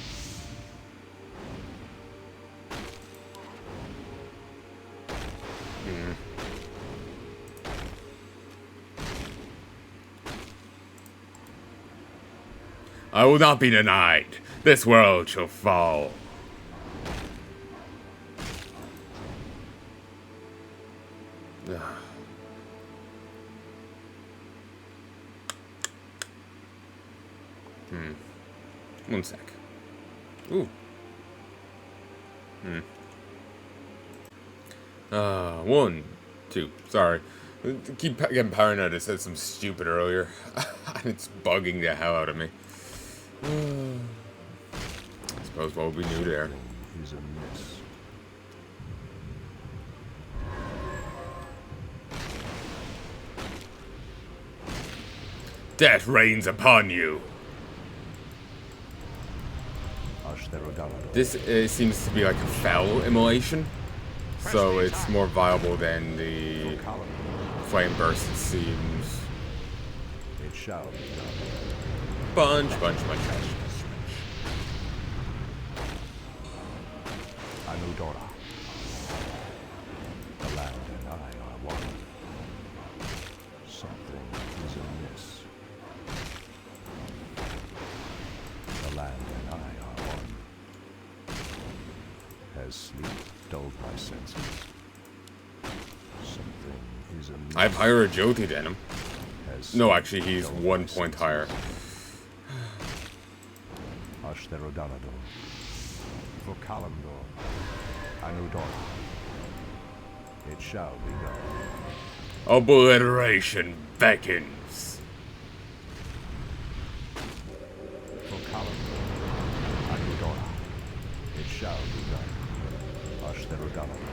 I will not be denied. This world shall fall. One sec. Ooh. 1, 2. Sorry. I keep getting paranoid. I said something stupid earlier. And it's bugging the hell out of me. I suppose what would be new there? Is amiss. Death reigns upon you. This seems to be like a foul immolation, so it's more viable than the flame burst, it seems. It shall be done. Bunch. Anudora. The land and I are one. Something is amiss. The land and I are one. Has sleep dulled my senses? Something is amiss. I have higher agility than him. No, actually, he's 1 point higher. Ashtherodanador. For Kalimdor. Anudora. It shall be done. Obliteration beckons. For Kalimdor. Anudora. It shall be done. Ashtherodanador.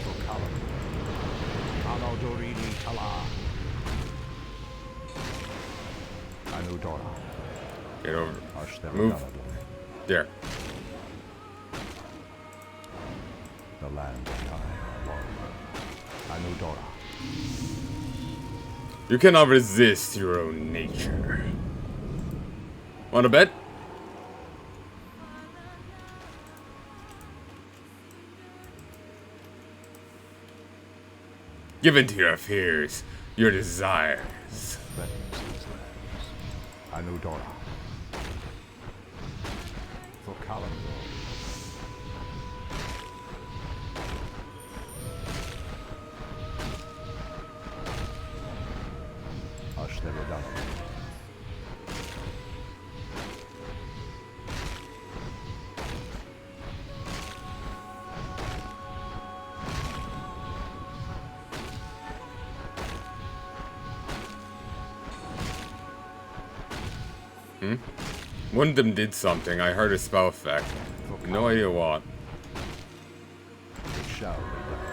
For Kalimdor. Anadorini Tala. Anudora. Get over. Ashtherodanador. Move. There. The land and I are one. Anudora. You cannot resist your own nature. Want to bet? Give in to your fears, your desires. Threatens these lands. Anudora. For Kalimdor. Ashtherodanador. One of them did something. I heard a spell effect. No idea what. It shall be done.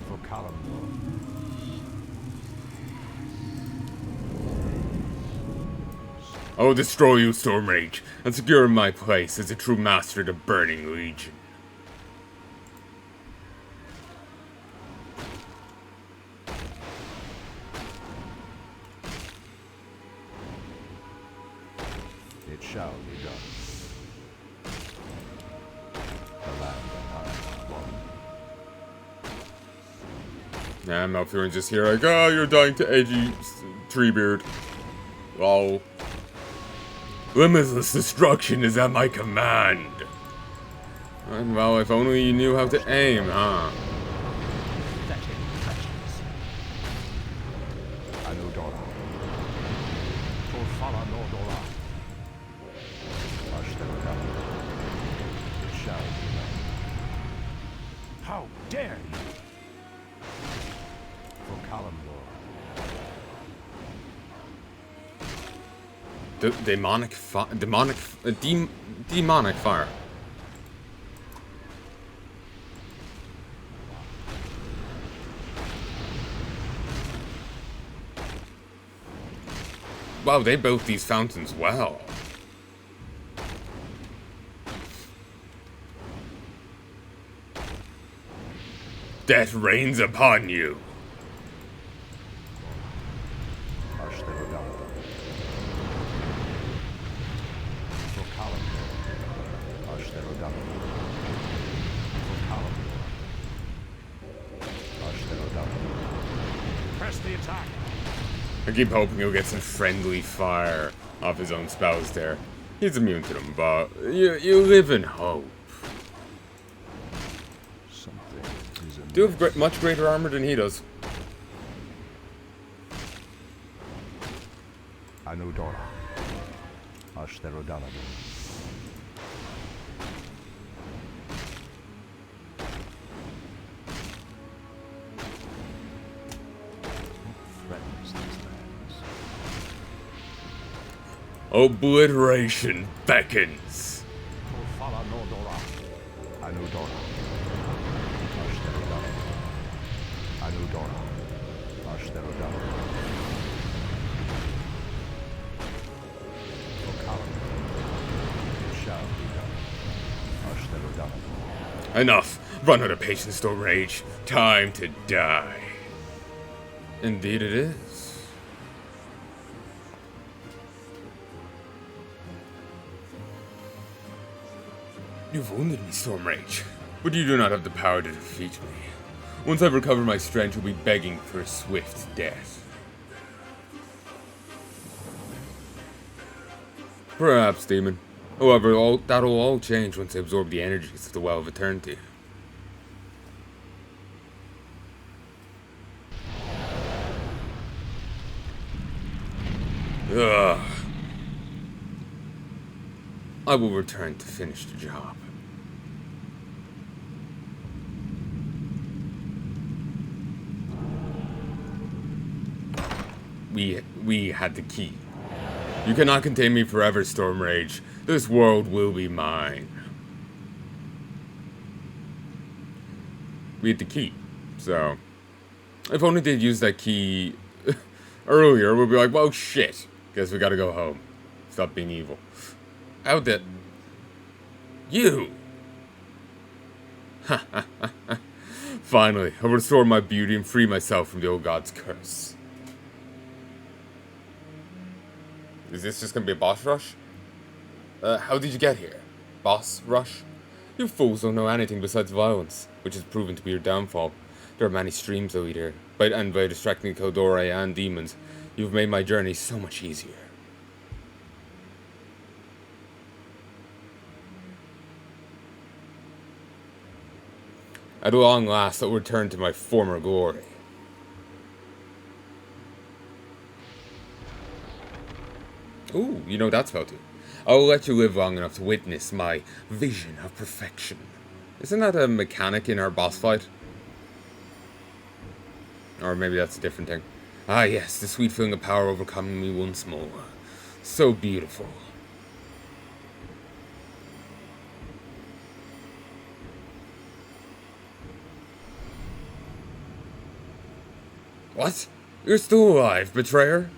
For Kalimdor. I will destroy you, Stormrage, and secure my place as a true master of the Burning Legion. It shall be done. The land and I are one. Nah, Malfurion's just here like, oh, you're dying to edgy Treebeard. Lol. Limitless destruction is at my command. Well, if only you knew how to aim, huh? Anudora. For Nordora. Ashtherodanador. It shall be done. How dare you! For Kalimdor. Demonic fire. Wow, they built these fountains well. Death reigns upon you. Ashtherodanador. For Kalimdor. Ashtherodanador. attack. I keep hoping he'll get some friendly fire off his own spells there. He's immune to them, but you live in hope. Something is Do have much greater armor than he does. Anudora. Ashtherodaladu. Threatens these lands. Obliteration beckons. Torfala Nordora. Anudora. Ashtherodaladu. Anudora. Ashtherodaladu. Enough. Run out of patience, don't rage. Time to die. Indeed it is. You've wounded me, Storm Rage, but you do not have the power to defeat me. Once I've recovered my strength, you'll be begging for a swift death. Perhaps, Demon. However, that'll all change once I absorb the energies of the Well of Eternity. Ugh. I will return to finish the job. We had the key. You cannot contain me forever, Storm Rage. This world will be mine. We had the key, so if only they'd used that key earlier, we'd be like, well, shit. Guess we gotta go home. Stop being evil. How did you? Finally, I'll restore my beauty and free myself from the old god's curse. Is this just gonna be a boss rush? How did you get here? Boss rush? You fools don't know anything besides violence, which has proven to be your downfall. There are many streams, O Eater, and by distracting Kildore and demons, you've made my journey so much easier. At long last, I'll return to my former glory. Ooh, you know what that spell too. I'll let you live long enough to witness my vision of perfection. Isn't that a mechanic in our boss fight? Or maybe that's a different thing. Ah yes, the sweet feeling of power overcoming me once more. So beautiful. What? You're still alive, betrayer?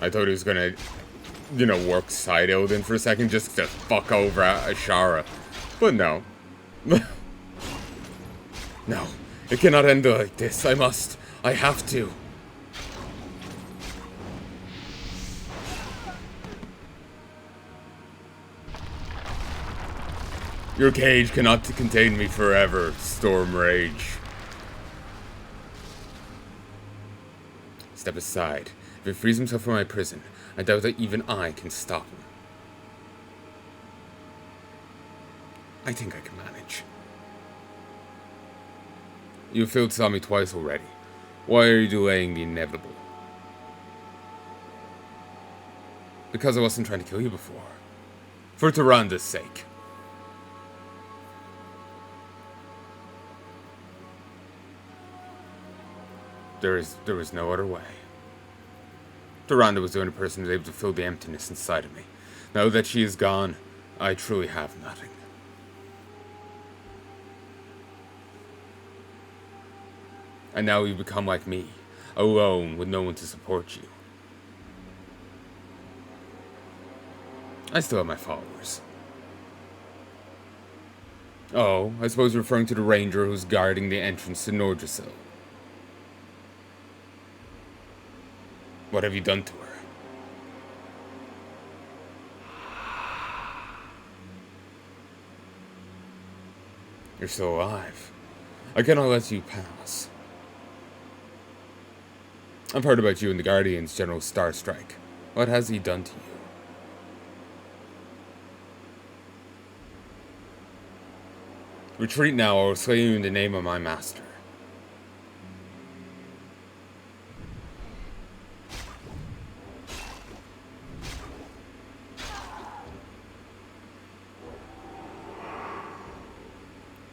I thought he was gonna, work side Odin for a second just to fuck over Ysera. But no. No. It cannot end like this. I have to. Your cage cannot contain me forever, Storm Rage. Step aside. If he frees himself from my prison, I doubt that even I can stop him. I think I can manage. You failed to tell me twice already. Why are you delaying the inevitable? Because I wasn't trying to kill you before. For Tyranda's sake. There was no other way. Tyranda was the only person who was able to fill the emptiness inside of me. Now that she is gone, I truly have nothing. And now you become like me, alone with no one to support you. I still have my followers. Oh, I suppose you're referring to the ranger who's guarding the entrance to Nordrassil. What have you done to her? You're still alive. I cannot let you pass. I've heard about you and the Guardians, General Starstrike. What has he done to you? Retreat now, or I will slay you in the name of my master.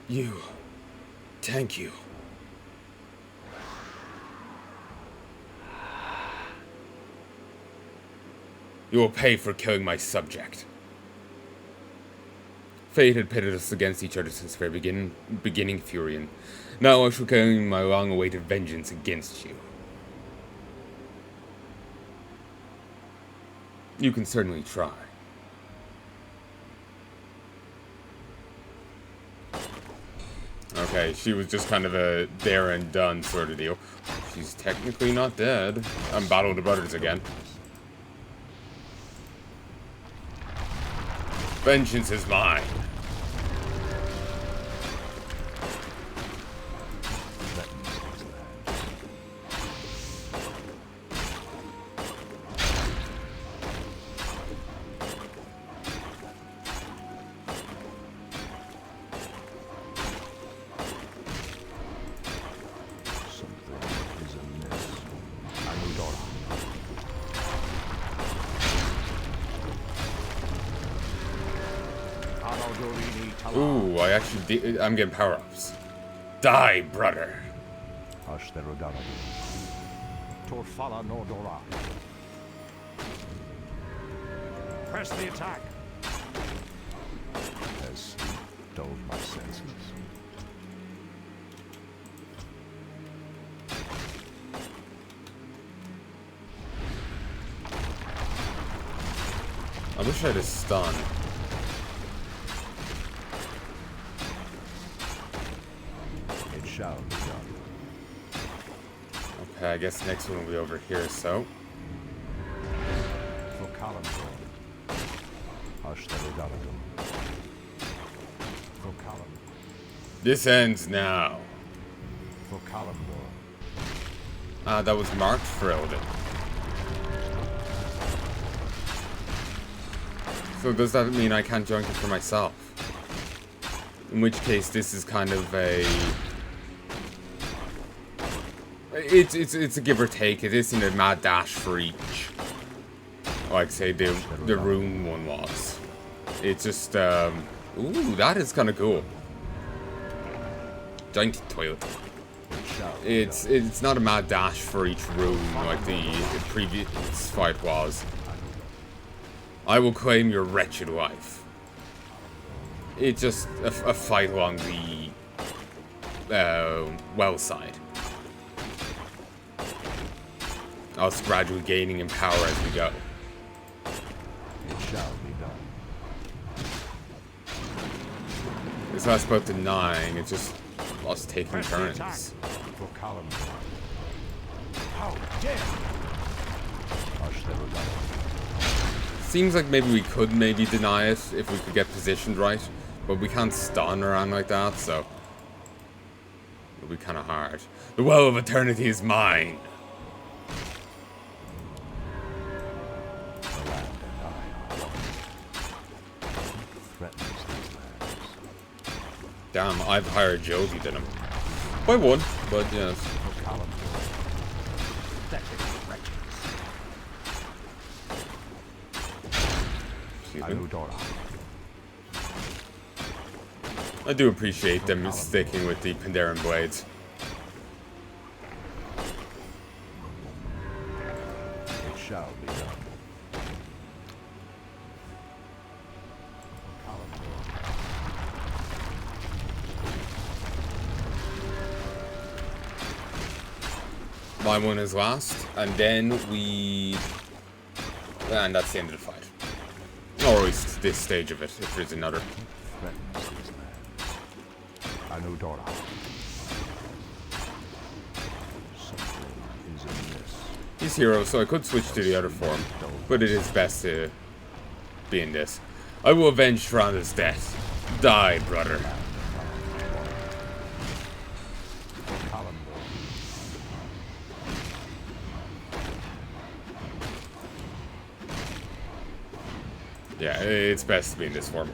You. Thank you. You will pay for killing my subject. Fate had pitted us against each other since the very beginning, Furion. Now I shall claim my long-awaited vengeance against you. You can certainly try. Okay, she was just kind of a there and done sort of deal. She's technically not dead. I'm Battle of the Brothers again. Vengeance is mine. Ooh, I'm getting power-ups. Die, brother. Press the attack. Has dulled my senses. I wish I had a stun. Shall be done. Okay, I guess next one will be over here, so. For Kalimdor. Ashtarodalatum. For Kalimdor. This ends now. For Kalimdor. Ah, that was marked for Eldon. So does that mean I can't join it for myself? In which case, this is kind of a... It's a give or take. It isn't a mad dash for each. Like say the rune one was. It's just ooh, that is kind of cool. Giant toilet. It's not a mad dash for each rune like the previous fight was. I will claim your wretched life. It's just a fight along the well side. Us gradually gaining in power as we go. It shall be done. It's not about denying, it's just us taking turns. For Kalimdor. How dare Seems like maybe we could maybe deny it if we could get positioned right, but we can't stun around like that, so it'll be kind of hard. The Well of Eternity is mine. Damn, I've hired Josie than him. By one, but yes. Excuse me. I do appreciate them sticking with the Pandaren blades. It shall be done. My one is last, and then and that's the end of the fight. Or at least this stage of it, if there's another. He's hero, so I could switch to the other form, but it is best to be in this. I will avenge Tyrannus' death. Die, brother. Yeah, it's best to be in this form.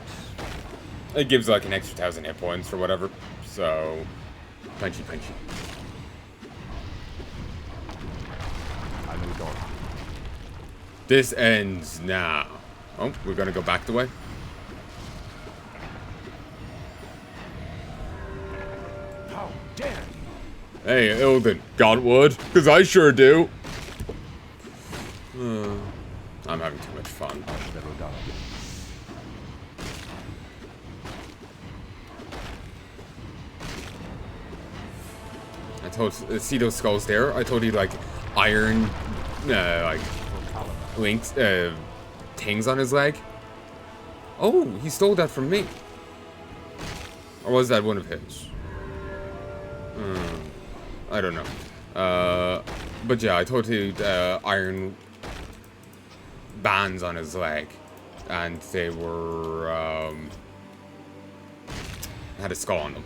It gives like an extra 1,000 hit points or whatever. So, punchy. This ends now. Oh, we're gonna go back the way. How dare you? Hey, Ilden, got wood? Because I sure do. I'm having too much fun. I told, see those skulls there? I told you like iron, like links, things on his leg. Oh, he stole that from me. Or was that one of his? I don't know. But yeah, I told you iron bands on his leg, and they were had a skull on them.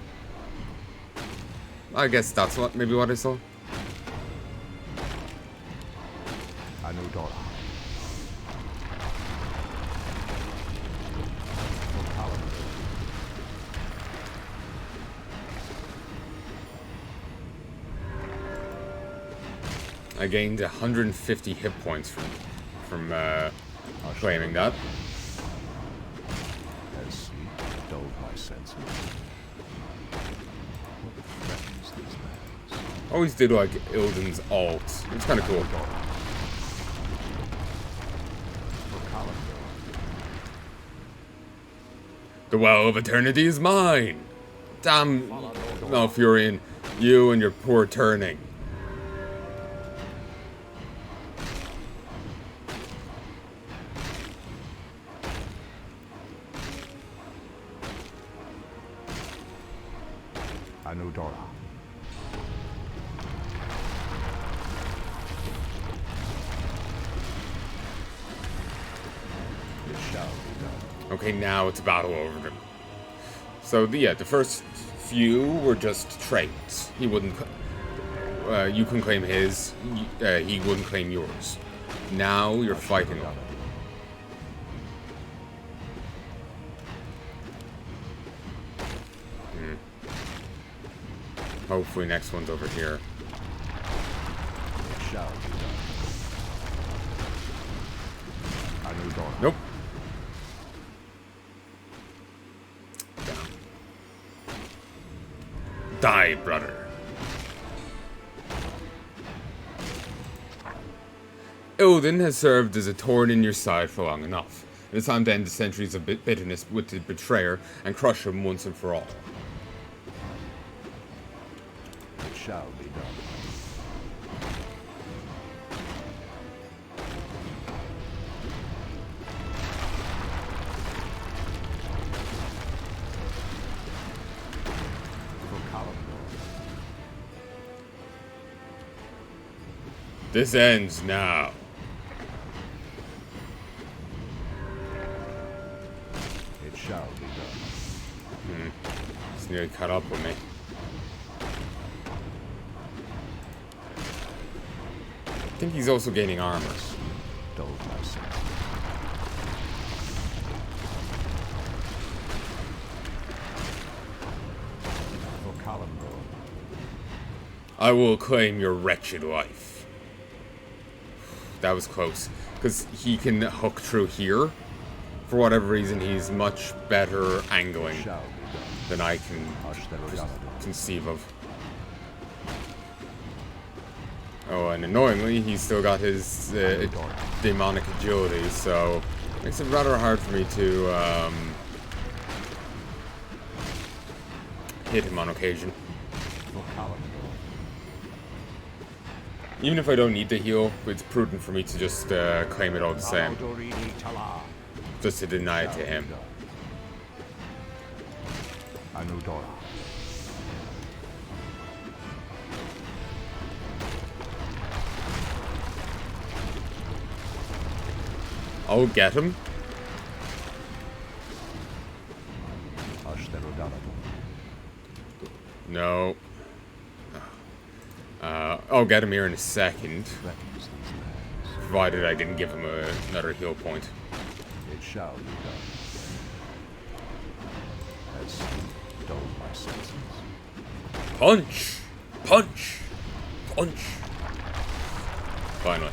I guess that's maybe what I saw. Anudora. I gained 150 hit points from claiming that. As sleep dulled my senses. What threatens these lands? Always did like Ilden's ult. It's kind of cool. The well of eternity is mine. Damn, Malfurion, you and your poor turning. Anudora. It shall be done. Okay, now it's a battle over them. So yeah, the first few were just traits. He wouldn't. You can claim his. He wouldn't claim yours. Now you're fighting them. Hopefully next one's over here. It shall be done. Anudora. Nope. Die, brother. Ilden has served as a thorn in your side for long enough. It is time to end the centuries of bitterness with the betrayer and crush him once and for all. It shall be done. This ends now. It shall be done. It's nearly caught up with me. I think he's also gaining armor. Dulled my senses. For Kalimdor. I will claim your wretched life. That was close. Because he can hook through here. For whatever reason, he's much better angling than I can conceive of. Oh, and annoyingly, he's still got his demonic agility, so it makes it rather hard for me to hit him on occasion. Even if I don't need to heal, it's prudent for me to just claim it all the same. Just to deny it to him. Anudora. I'll get him. No. I'll get him here in a second. Provided I didn't give him another heal point. It It shall be done. Has sleep dulled my senses? Punch! Punch! Punch! Finally.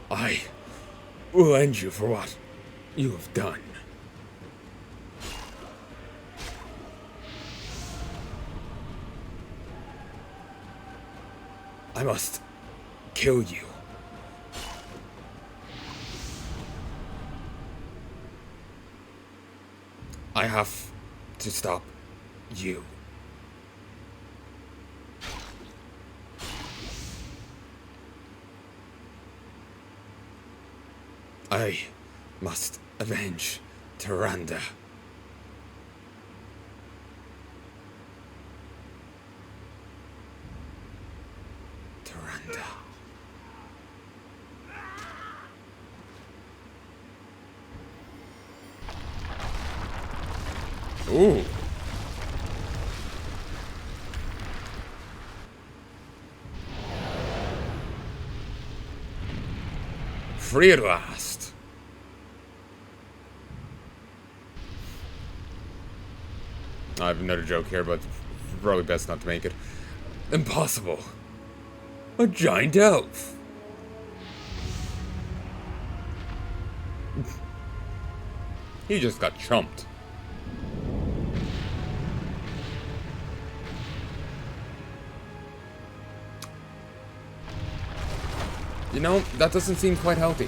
I will end you for what you have done. I must kill you. I have to stop you. I must avenge Tyrande. Tyrande. Ooh. Free at last. I have another joke here, but probably best not to make it. Impossible. A giant elf. He just got chumped. You know, that doesn't seem quite healthy.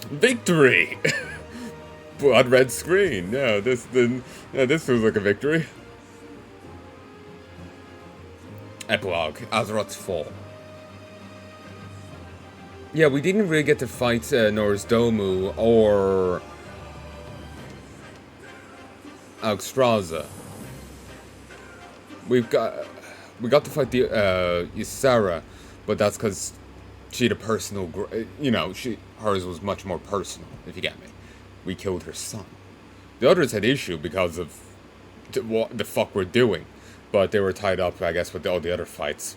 Victory! Blood red screen. Yeah, this feels like a victory. Epilogue. Azeroth's fall. Yeah, we didn't really get to fight Domu or Alexstrasza. We got to fight the Ysera, but that's because she had a personal, hers was much more personal, if you get me. We killed her son. The others had issue because of what the fuck we're doing, but they were tied up, I guess, with all the other fights.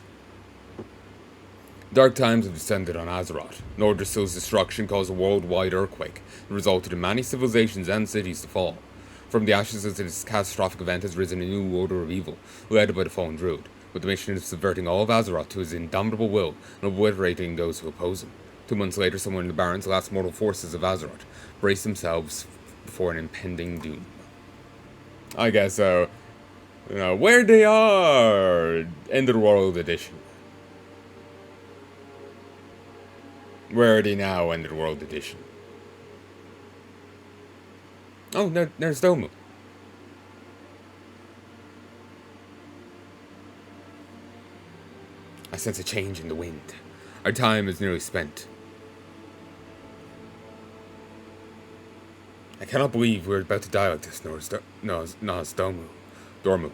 Dark times have descended on Azeroth. Nordrassil's destruction caused a worldwide earthquake that resulted in many civilizations and cities to fall. From the ashes of this catastrophic event has risen a new order of evil, led by the fallen druid, with the mission of subverting all of Azeroth to his indomitable will and obliterating those who oppose him. 2 months later, someone in the Barrens, the last mortal forces of Azeroth, braced themselves before an impending doom. I guess, where they are! End of the World Edition. Where are they now, End of the World Edition? Oh, there's Domu. I sense a change in the wind. Our time is nearly spent. I cannot believe we're about to die like this, Dormu.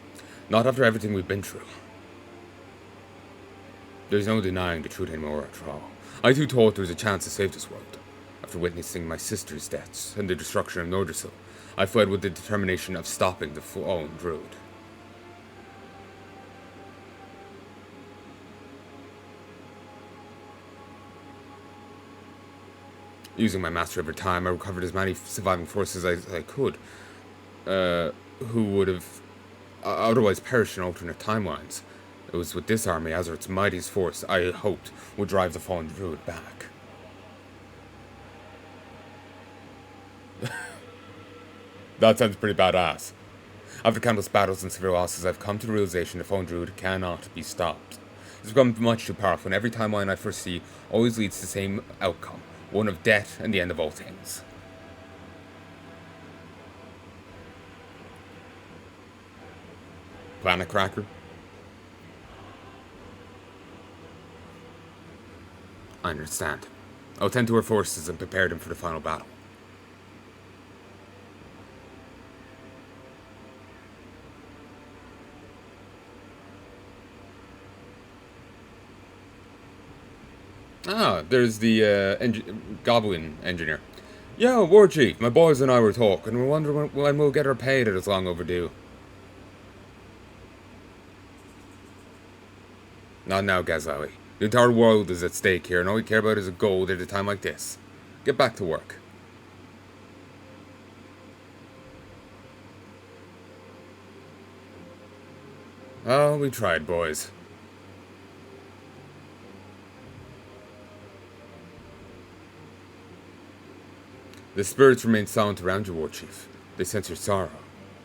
Not after everything we've been through. There's no denying the truth anymore after all. I too thought there was a chance to save this world. After witnessing my sister's deaths and the destruction of Nordrassil, I fled with the determination of stopping the fallen druid. Using my mastery over time, I recovered as many surviving forces as I could, who would have otherwise perished in alternate timelines. It was with this army, Azeroth's mightiest force, I hoped would drive the fallen druid back. That sounds pretty badass. After countless battles and severe losses, I've come to the realization the fallen druid cannot be stopped. It's become much too powerful, and every timeline I foresee always leads to the same outcome. One of death and the end of all things. Planet Cracker? I understand. I'll tend to our forces and prepare them for the final battle. Ah, there's the Goblin engineer. Yeah, War Chief, my boys and I were talking. We're wondering when we'll get our pay that is long overdue. Not now, Gazlawi. The entire world is at stake here, and all we care about is a gold at a time like this. Get back to work. Oh, we tried, boys. The spirits remain silent around you, War Chief. They sense your sorrow,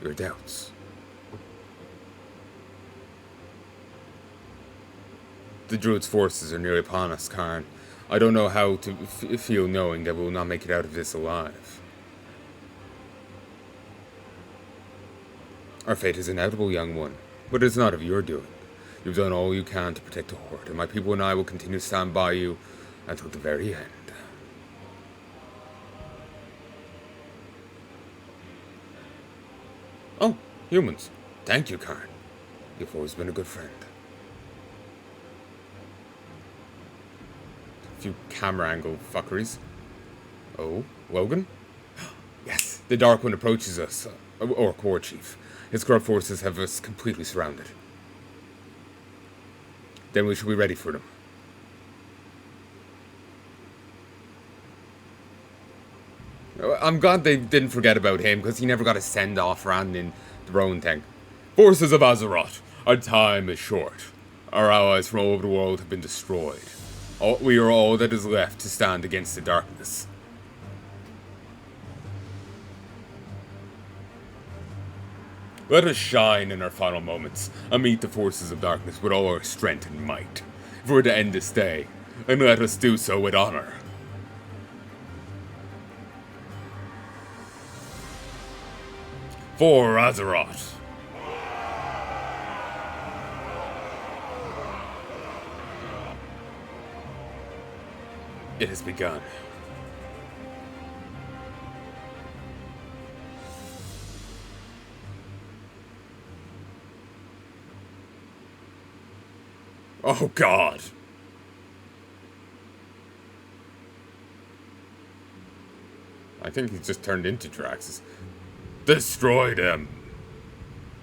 your doubts. The Druid's forces are nearly upon us, Karn. I don't know how to feel knowing that we will not make it out of this alive. Our fate is inevitable, young one, but it's not of your doing. You've done all you can to protect the Horde, and my people and I will continue to stand by you until the very end. Oh, humans. Thank you, Karn. You've always been a good friend. A few camera angle fuckeries. Oh, Logan? Yes, the Dark One approaches us, or War Chief. His corrupt forces have us completely surrounded. Then we should be ready for them. I'm glad they didn't forget about him, because he never got a send-off around in the Rowan thing. Forces of Azeroth, our time is short. Our allies from all over the world have been destroyed. We are all that is left to stand against the darkness. Let us shine in our final moments, and meet the forces of darkness with all our strength and might. If we're to end this day, and let us do so with honor. For Azeroth. It has begun. Oh God. I think he's just turned into Draxus. Destroy them.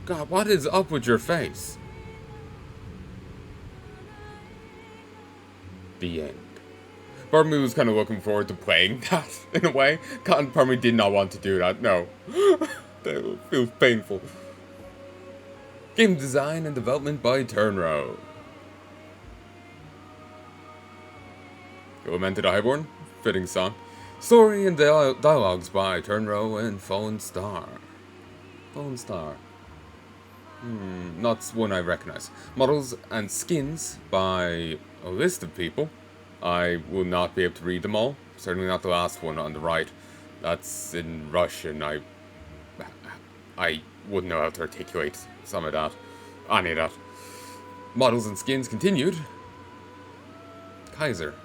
God, what is up with your face? The end. Part of me was kind of looking forward to playing that, in a way. Part of me did not want to do that, no. That feels painful. Game design and development by Turnrow. Lamented Highborne, fitting song. Story and dialogues by Turnrow and Fallen Star. Fallen Star. Not one I recognize. Models and skins by a list of people. I will not be able to read them all. Certainly not the last one on the right. That's in Russian. I wouldn't know how to articulate some of that. Any of that. Models and skins continued. Kaiser.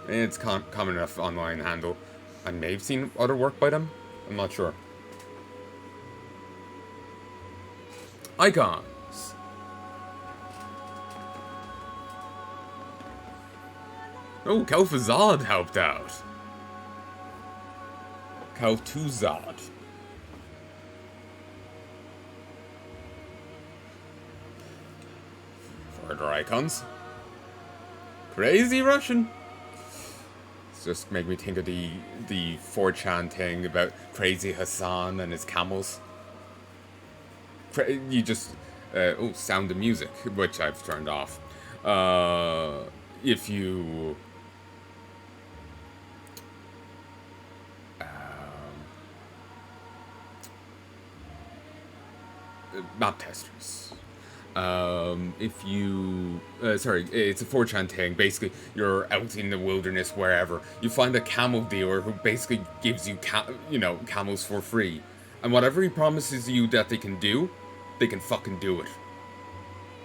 It's common enough online handle. I may have seen other work by them. I'm not sure. Icons. Oh, Kel'Thuzad helped out. Kel'Thuzad. Further icons. Crazy Russian. It's just make me think of the 4chan thing about Crazy Hassan and his camels. You just Sound of Music, which I've turned off. If you map testers. If you, sorry, it's a 4chan thing. Basically, you're out in the wilderness, wherever. You find a camel dealer who basically gives you, camels for free. And whatever he promises you that they can do, they can fucking do it.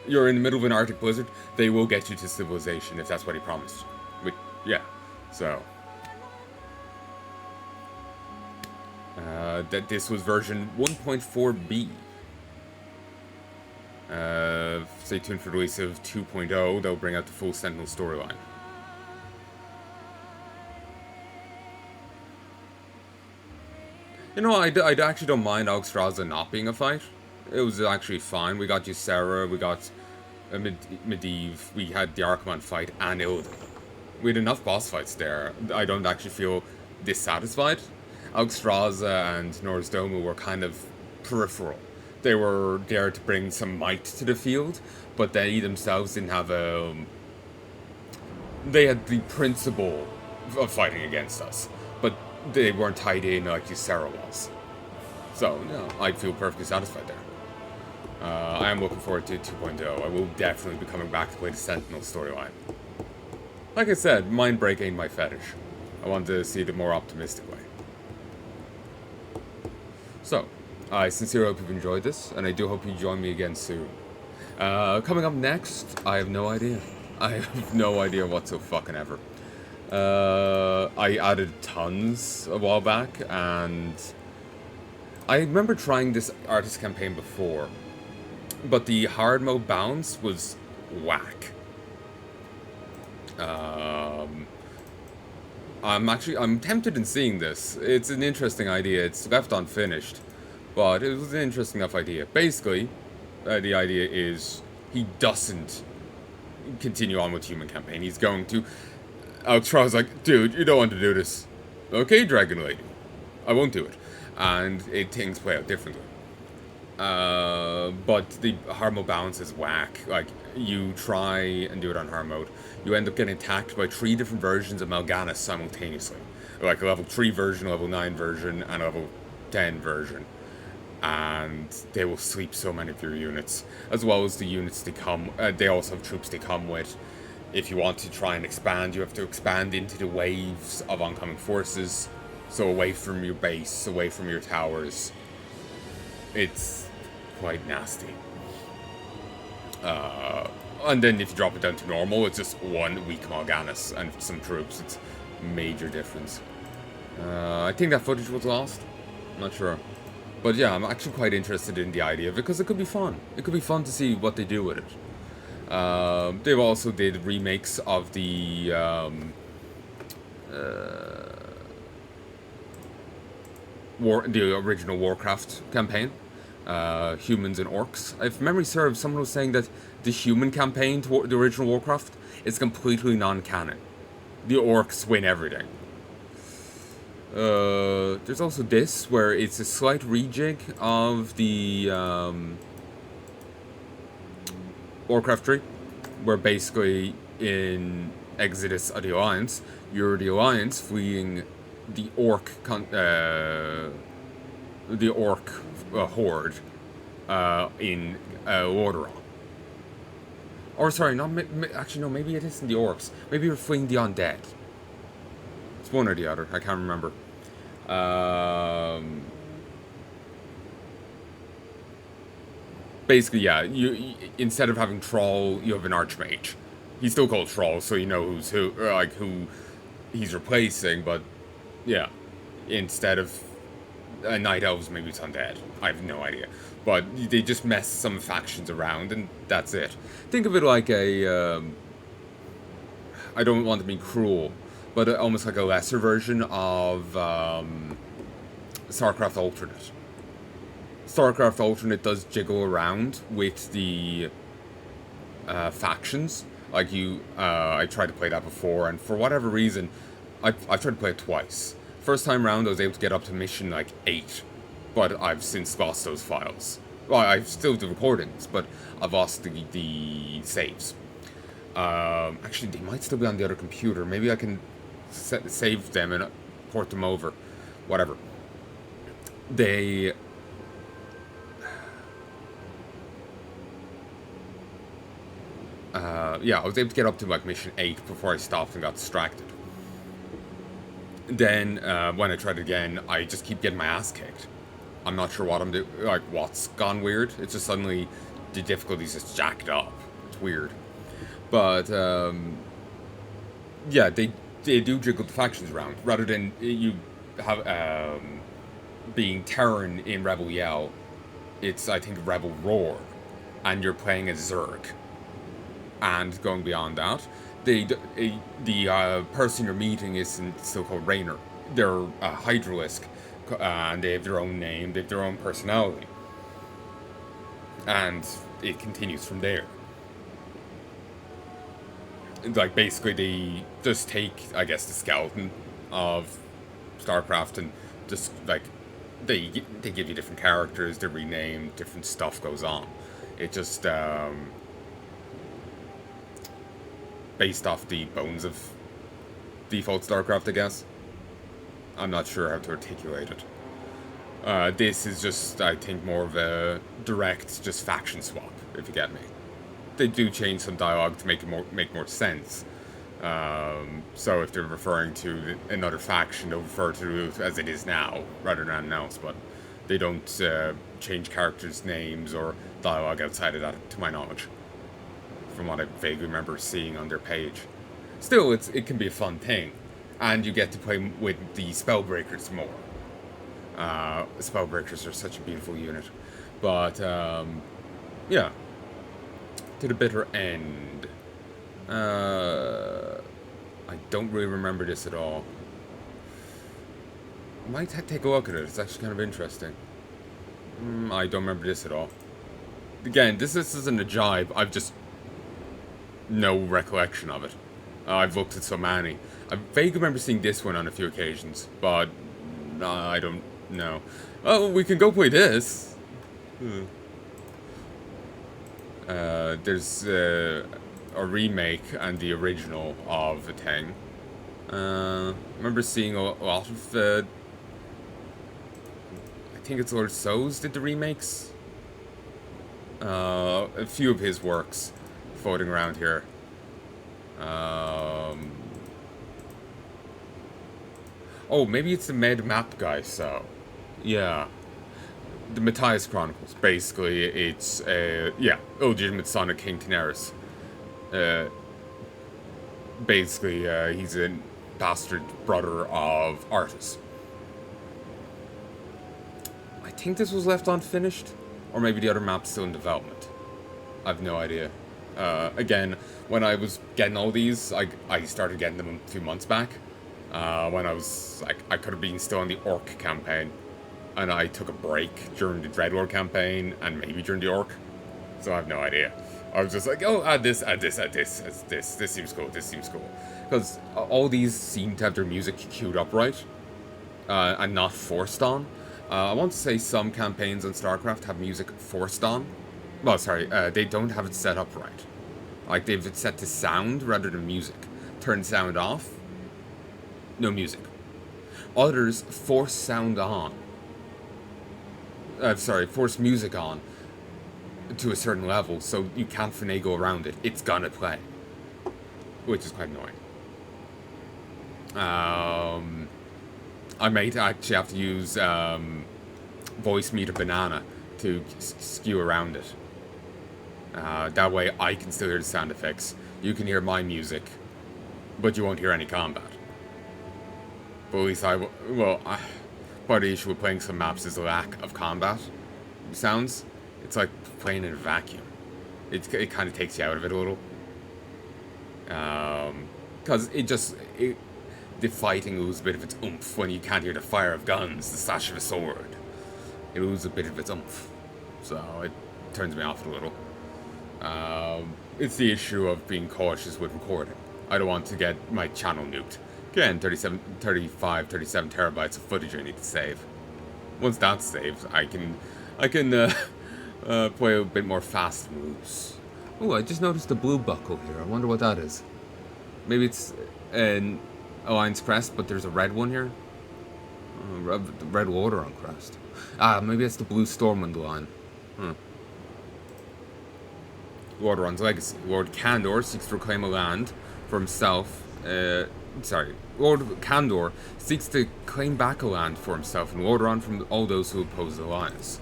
You're in the middle of an Arctic blizzard, they will get you to civilization if that's what he promised. But, yeah, so. That this was version 1.4b. Stay tuned for the release of 2.0. They'll bring out the full Sentinel storyline. You know, I actually don't mind Alexstrasza not being a fight. It was actually fine. We got Ysera, we got Medivh, we had the Archimon fight, and Illidan. We had enough boss fights there. I don't actually feel dissatisfied. Alexstrasza and Norsdomu were kind of peripheral. They were there to bring some might to the field, but they themselves didn't have a... They had the principle of fighting against us, but they weren't tied in like Ysera was. So, no, I feel perfectly satisfied there. I am looking forward to 2.0. I will definitely be coming back to play the Sentinel storyline. Like I said, Mindbreak ain't my fetish. I want to see it a more optimistic way. So, I sincerely hope you've enjoyed this, and I do hope you join me again soon. Coming up next, I have no idea. I have no idea whatsoever. I added tons a while back, and I remember trying this artist campaign before, but the hard mode bounce was whack. I'm tempted in seeing this. It's an interesting idea. It's left unfinished, but it was an interesting enough idea. Basically, the idea is he doesn't continue on with human campaign. He's going to... Alexstrasza's like, dude, you don't want to do this. Okay, Dragon Lady. I won't do it. And things play out differently. But the hard mode balance is whack. Like, you try and do it on hard mode, you end up getting attacked by 3 different versions of Mal'Ganis simultaneously. Like a level 3 version, a level 9 version, and a level 10 version. And they will sweep so many of your units, as well as the units they come. They also have troops they come with. If you want to try and expand, you have to expand into the waves of oncoming forces, so away from your base, away from your towers. It's quite nasty. And then if you drop it down to normal, it's just 1 weak Mal'Ganis and some troops. It's major difference. I think that footage was lost. I'm not sure. But yeah, I'm actually quite interested in the idea because it could be fun. It could be fun to see what they do with it. They've also did remakes of the original Warcraft campaign, humans and orcs. If memory serves, someone was saying that the human campaign to the original Warcraft is completely non-canon. The orcs win everything. There's also this, where it's a slight rejig of the Warcraft tree, where basically in Exodus of the Alliance, you're the Alliance fleeing the orc horde in Lordaeron. Or sorry, actually no, maybe it isn't the orcs. Maybe you're fleeing the undead. It's one or the other. I can't remember. Basically, yeah. You instead of having Troll, you have an Archmage. He's still called Troll, so you know who's who, like who he's replacing. But yeah, instead of Night Elves, maybe it's undead. I have no idea. But they just mess some factions around, and that's it. Think of it like a... I don't want to be cruel, but almost like a lesser version of StarCraft Alternate. StarCraft Alternate does jiggle around with the factions. Like I tried to play that before, and for whatever reason, I've tried to play it twice. First time round, I was able to get up to mission like 8, but I've since lost those files. Well, I still do recordings, but I've lost the saves. Actually, they might still be on the other computer. Maybe I can save them and port them over. Whatever. They... yeah, I was able to get up to like mission 8 before I stopped and got distracted. Then, when I tried again, I just keep getting my ass kicked. I'm not sure what I'm doing, like what's gone weird. It's just suddenly the difficulty's just jacked up. It's weird. But, yeah, they do jiggle the factions around. Rather than you have, being Terran in Rebel Yell, it's, I think, Rebel Roar. And you're playing as Zerg. And going beyond that, the person you're meeting isn't so-called Rainer. They're Hydralisk. and they have their own name, they have their own personality. And it continues from there. Like, basically, they just take, I guess, the skeleton of StarCraft and just, like, they give you different characters, they're renamed, different stuff goes on. It just, based off the bones of default StarCraft, I guess. I'm not sure how to articulate it. This is just, I think, more of a direct, just faction swap, if you get me. They do change some dialogue to make it make more sense. So if they're referring to another faction, they'll refer to it as it is now, rather than anything else, but they don't change characters' names or dialogue outside of that, to my knowledge, from what I vaguely remember seeing on their page. Still, it can be a fun thing, and you get to play with the Spellbreakers more. Spellbreakers are such a beautiful unit. But, yeah. To the bitter end. I don't really remember this at all. Might take a look at it. It's actually kind of interesting. I don't remember this at all. Again, this isn't a jibe. I've just no recollection of it. I've looked at so many. I vaguely remember seeing this one on a few occasions, but I don't know. Oh, we can go play this. There's a remake and the original of the thing. I remember seeing a lot of I think it's Lord So's did the remakes. A few of his works floating around here. Oh, maybe it's the Med Map guy, so. Yeah. The Matthias Chronicles. Basically, it's, yeah, illegitimate son of King Daenerys. Basically, he's a bastard brother of Artus. I think this was left unfinished, or maybe the other map's still in development. I have no idea. Again, when I was getting all these, I started getting them a few months back. When I was, like, I could have been still on the Orc campaign. And I took a break during the Dreadlord campaign, and maybe during the Orc. So I have no idea. I was just like, oh, add this. This seems cool, this seems cool. Because all these seem to have their music queued up right. And not forced on. I want to say some campaigns on StarCraft have music forced on. Well, sorry, they don't have it set up right. Like, they've it set to sound rather than music. Turn sound off, no music. Others force sound on. Force music on to a certain level, so you can't finagle around it. It's gonna play. Which is quite annoying. I might actually have to use voice meter banana to skew around it. That way I can still hear the sound effects. You can hear my music, but you won't hear any combat. But at least part of the issue with playing some maps is the lack of combat sounds. It's like playing in a vacuum. It kind of takes you out of it a little. Because the fighting loses a bit of its oomph when you can't hear the fire of guns, the slash of a sword. It loses a bit of its oomph. So it turns me off a little. It's the issue of being cautious with recording. I don't want to get my channel nuked. Again, 35, 37 terabytes of footage I need to save. Once that's saved, I can play a bit more fast and loose. Oh, I just noticed the blue buckle here. I wonder what that is. Maybe it's an Alliance crest, but there's a red one here. The red water on crest. Maybe it's the blue Stormwind line. Lordaeron's legacy. Lord Kandor seeks to reclaim a land for himself. Lord Kandor seeks to claim back a land for himself and Lordaeron from all those who oppose the alliance.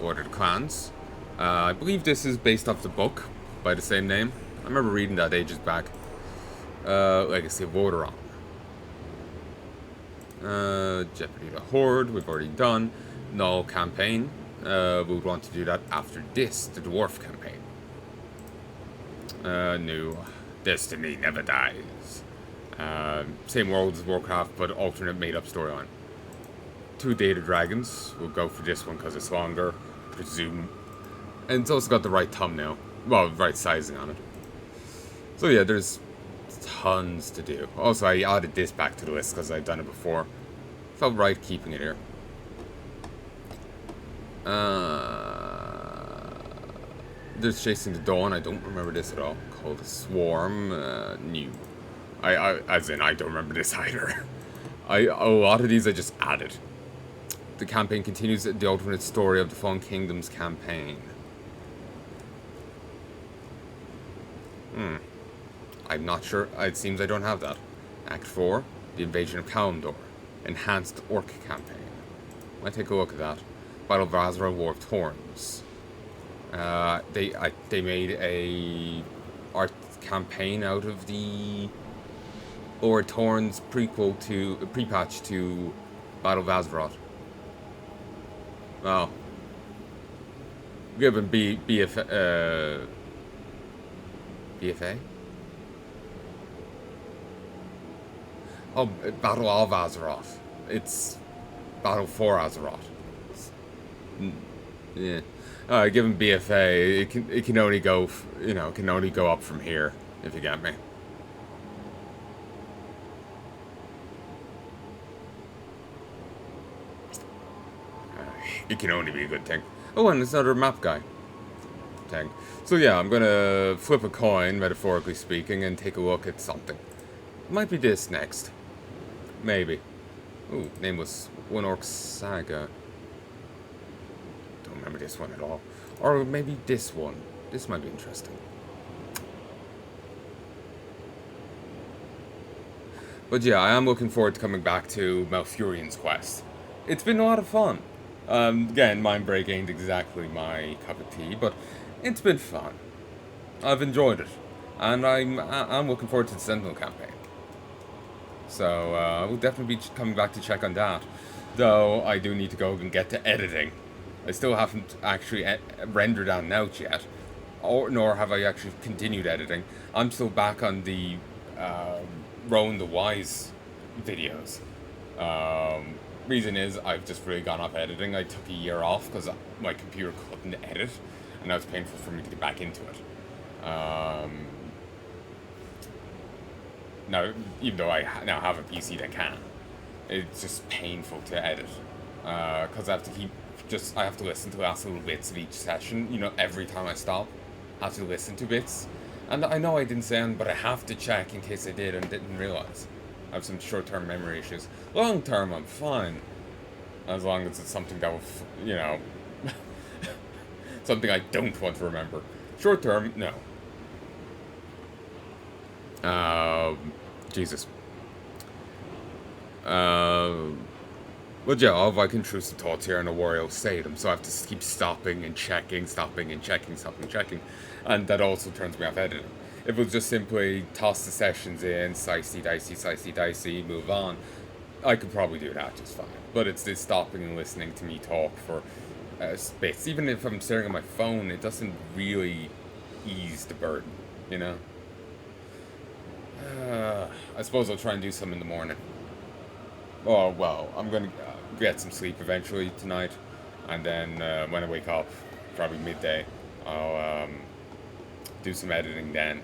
Order the clans. I believe this is based off the book by the same name. I remember reading that ages back. Legacy of Lordaeron. Jeopardy the Horde, we've already done. Null campaign. We would want to do that after this, the Dwarf campaign. New. Destiny never dies. Same world as Warcraft, but alternate made-up storyline. 2 data dragons. We'll go for this one because it's longer, presume. And it's also got the right thumbnail. Well, right sizing on it. So yeah, there's tons to do. Also, I added this back to the list because I've done it before. Felt right keeping it here. There's Chasing the Dawn. I don't remember this at all. Called a Swarm. New. As in, I don't remember this either. A lot of these I just added. The campaign continues the alternate story of the Fallen Kingdoms campaign. I'm not sure. It seems I don't have that. Act 4, The Invasion of Kalimdor. Enhanced Orc campaign. Might take a look at that. Battle of Azra, War of Thorns. They made a art campaign out of the War of Thorns prequel to pre-patch to Battle of Azeroth. Well, given BFA. Oh, Battle of Azeroth. It's Battle for Azeroth. Yeah. Given BFA, it can only go, can only go up from here, if you get me. It can only be a good thing. Oh, and it's another map guy thing. So yeah, I'm gonna flip a coin, metaphorically speaking, and take a look at something. Might be this next. Maybe. Ooh, nameless One Orc Saga. Don't remember this one at all. Or maybe this one. This might be interesting. But yeah, I am looking forward to coming back to Malfurion's quest. It's been a lot of fun. Again, Mindbreak ain't exactly my cup of tea, but it's been fun. I've enjoyed it. And I'm looking forward to the Sentinel campaign. So, I will definitely be coming back to check on that. Though, I do need to go and get to editing. I still haven't actually rendered out out yet. Nor have I actually continued editing. I'm still back on the Rowan the Wise videos. Reason is, I've just really gone off editing. I took a year off because my computer couldn't edit. And now it's painful for me to get back into it. Now, even though I now have a PC that can, it's just painful to edit. Because I have to listen to last little bits of each session. Every time I stop, I have to listen to bits. And I know I didn't say anything, but I have to check in case I did and didn't realize. I have some short-term memory issues. Long-term, I'm fine. As long as it's something that will, something I don't want to remember. Short-term, no. Jesus. Well, yeah, all of I can choose the thoughts here in a warrior say them, so I have to keep stopping and checking. And that also turns me off editing. If it was just simply toss the sessions in, dicey, move on, I could probably do that just fine. But it's this stopping and listening to me talk for bits. Even if I'm staring at my phone, it doesn't really ease the burden, I suppose I'll try and do some in the morning. Oh, well, I'm going to get some sleep eventually tonight. And then when I wake up, probably midday, I'll do some editing then.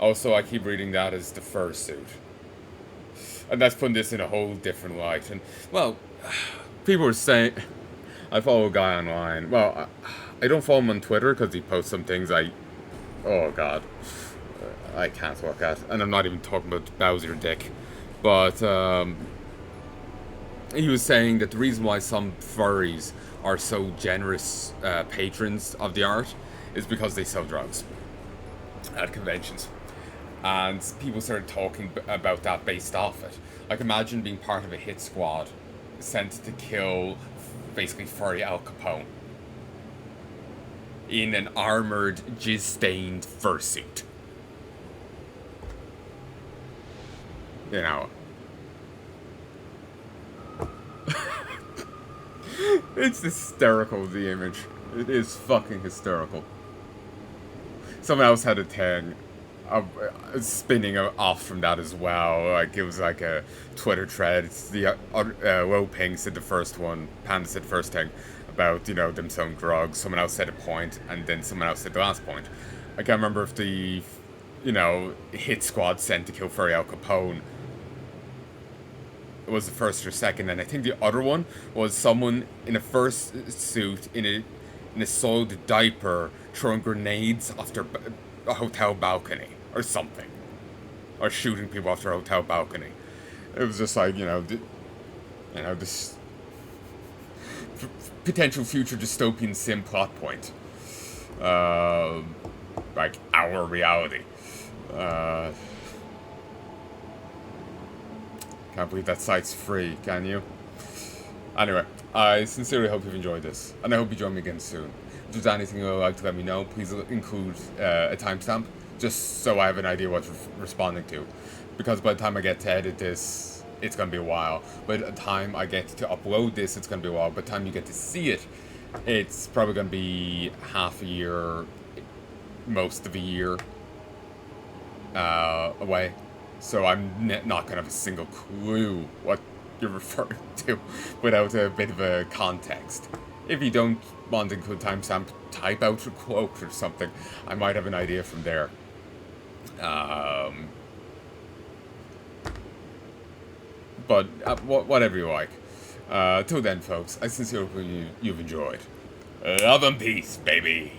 Also, I keep reading that as the fursuit. And that's putting this in a whole different light. And, well, people are saying... I follow a guy online. Well, I don't follow him on Twitter because he posts some things oh, God. I can't look at. And I'm not even talking about Bowser Dick. But, he was saying that the reason why some furries are so generous patrons of the art is because they sell drugs at conventions. And people started talking about that based off it. Like, imagine being part of a hit squad sent to kill, basically, furry Al Capone in an armored, jizz-stained fursuit. It's hysterical, the image. It is fucking hysterical. Someone else had a tag. spinning off from that as well. Like, it was like a Twitter thread. It's the Wo-Ping said the first one, Panda said the first thing about, them selling drugs. Someone else said a point, and then someone else said the last point. I can't remember if the, hit squad sent to kill Furry Al Capone was the first or second, and I think the other one was someone in a fursuit suit in a soiled diaper throwing grenades off a hotel balcony or something, or shooting people off their hotel balcony. It was just like, this potential future dystopian sim plot point, like our reality. Can't believe that site's free, can you? Anyway, I sincerely hope you've enjoyed this, and I hope you join me again soon. If there's anything you would like to let me know, please include a timestamp, just so I have an idea what you're responding to. Because by the time I get to edit this, it's going to be a while. By the time I get to upload this, it's going to be a while. By the time you get to see it, it's probably going to be half a year, most of a year away. So I'm not going to have a single clue what you're referring to without a bit of a context. If you don't want to include timestamp, type out a quote or something. I might have an idea from there. But whatever you like. Till then, folks, I sincerely hope you've enjoyed. Love and peace, baby.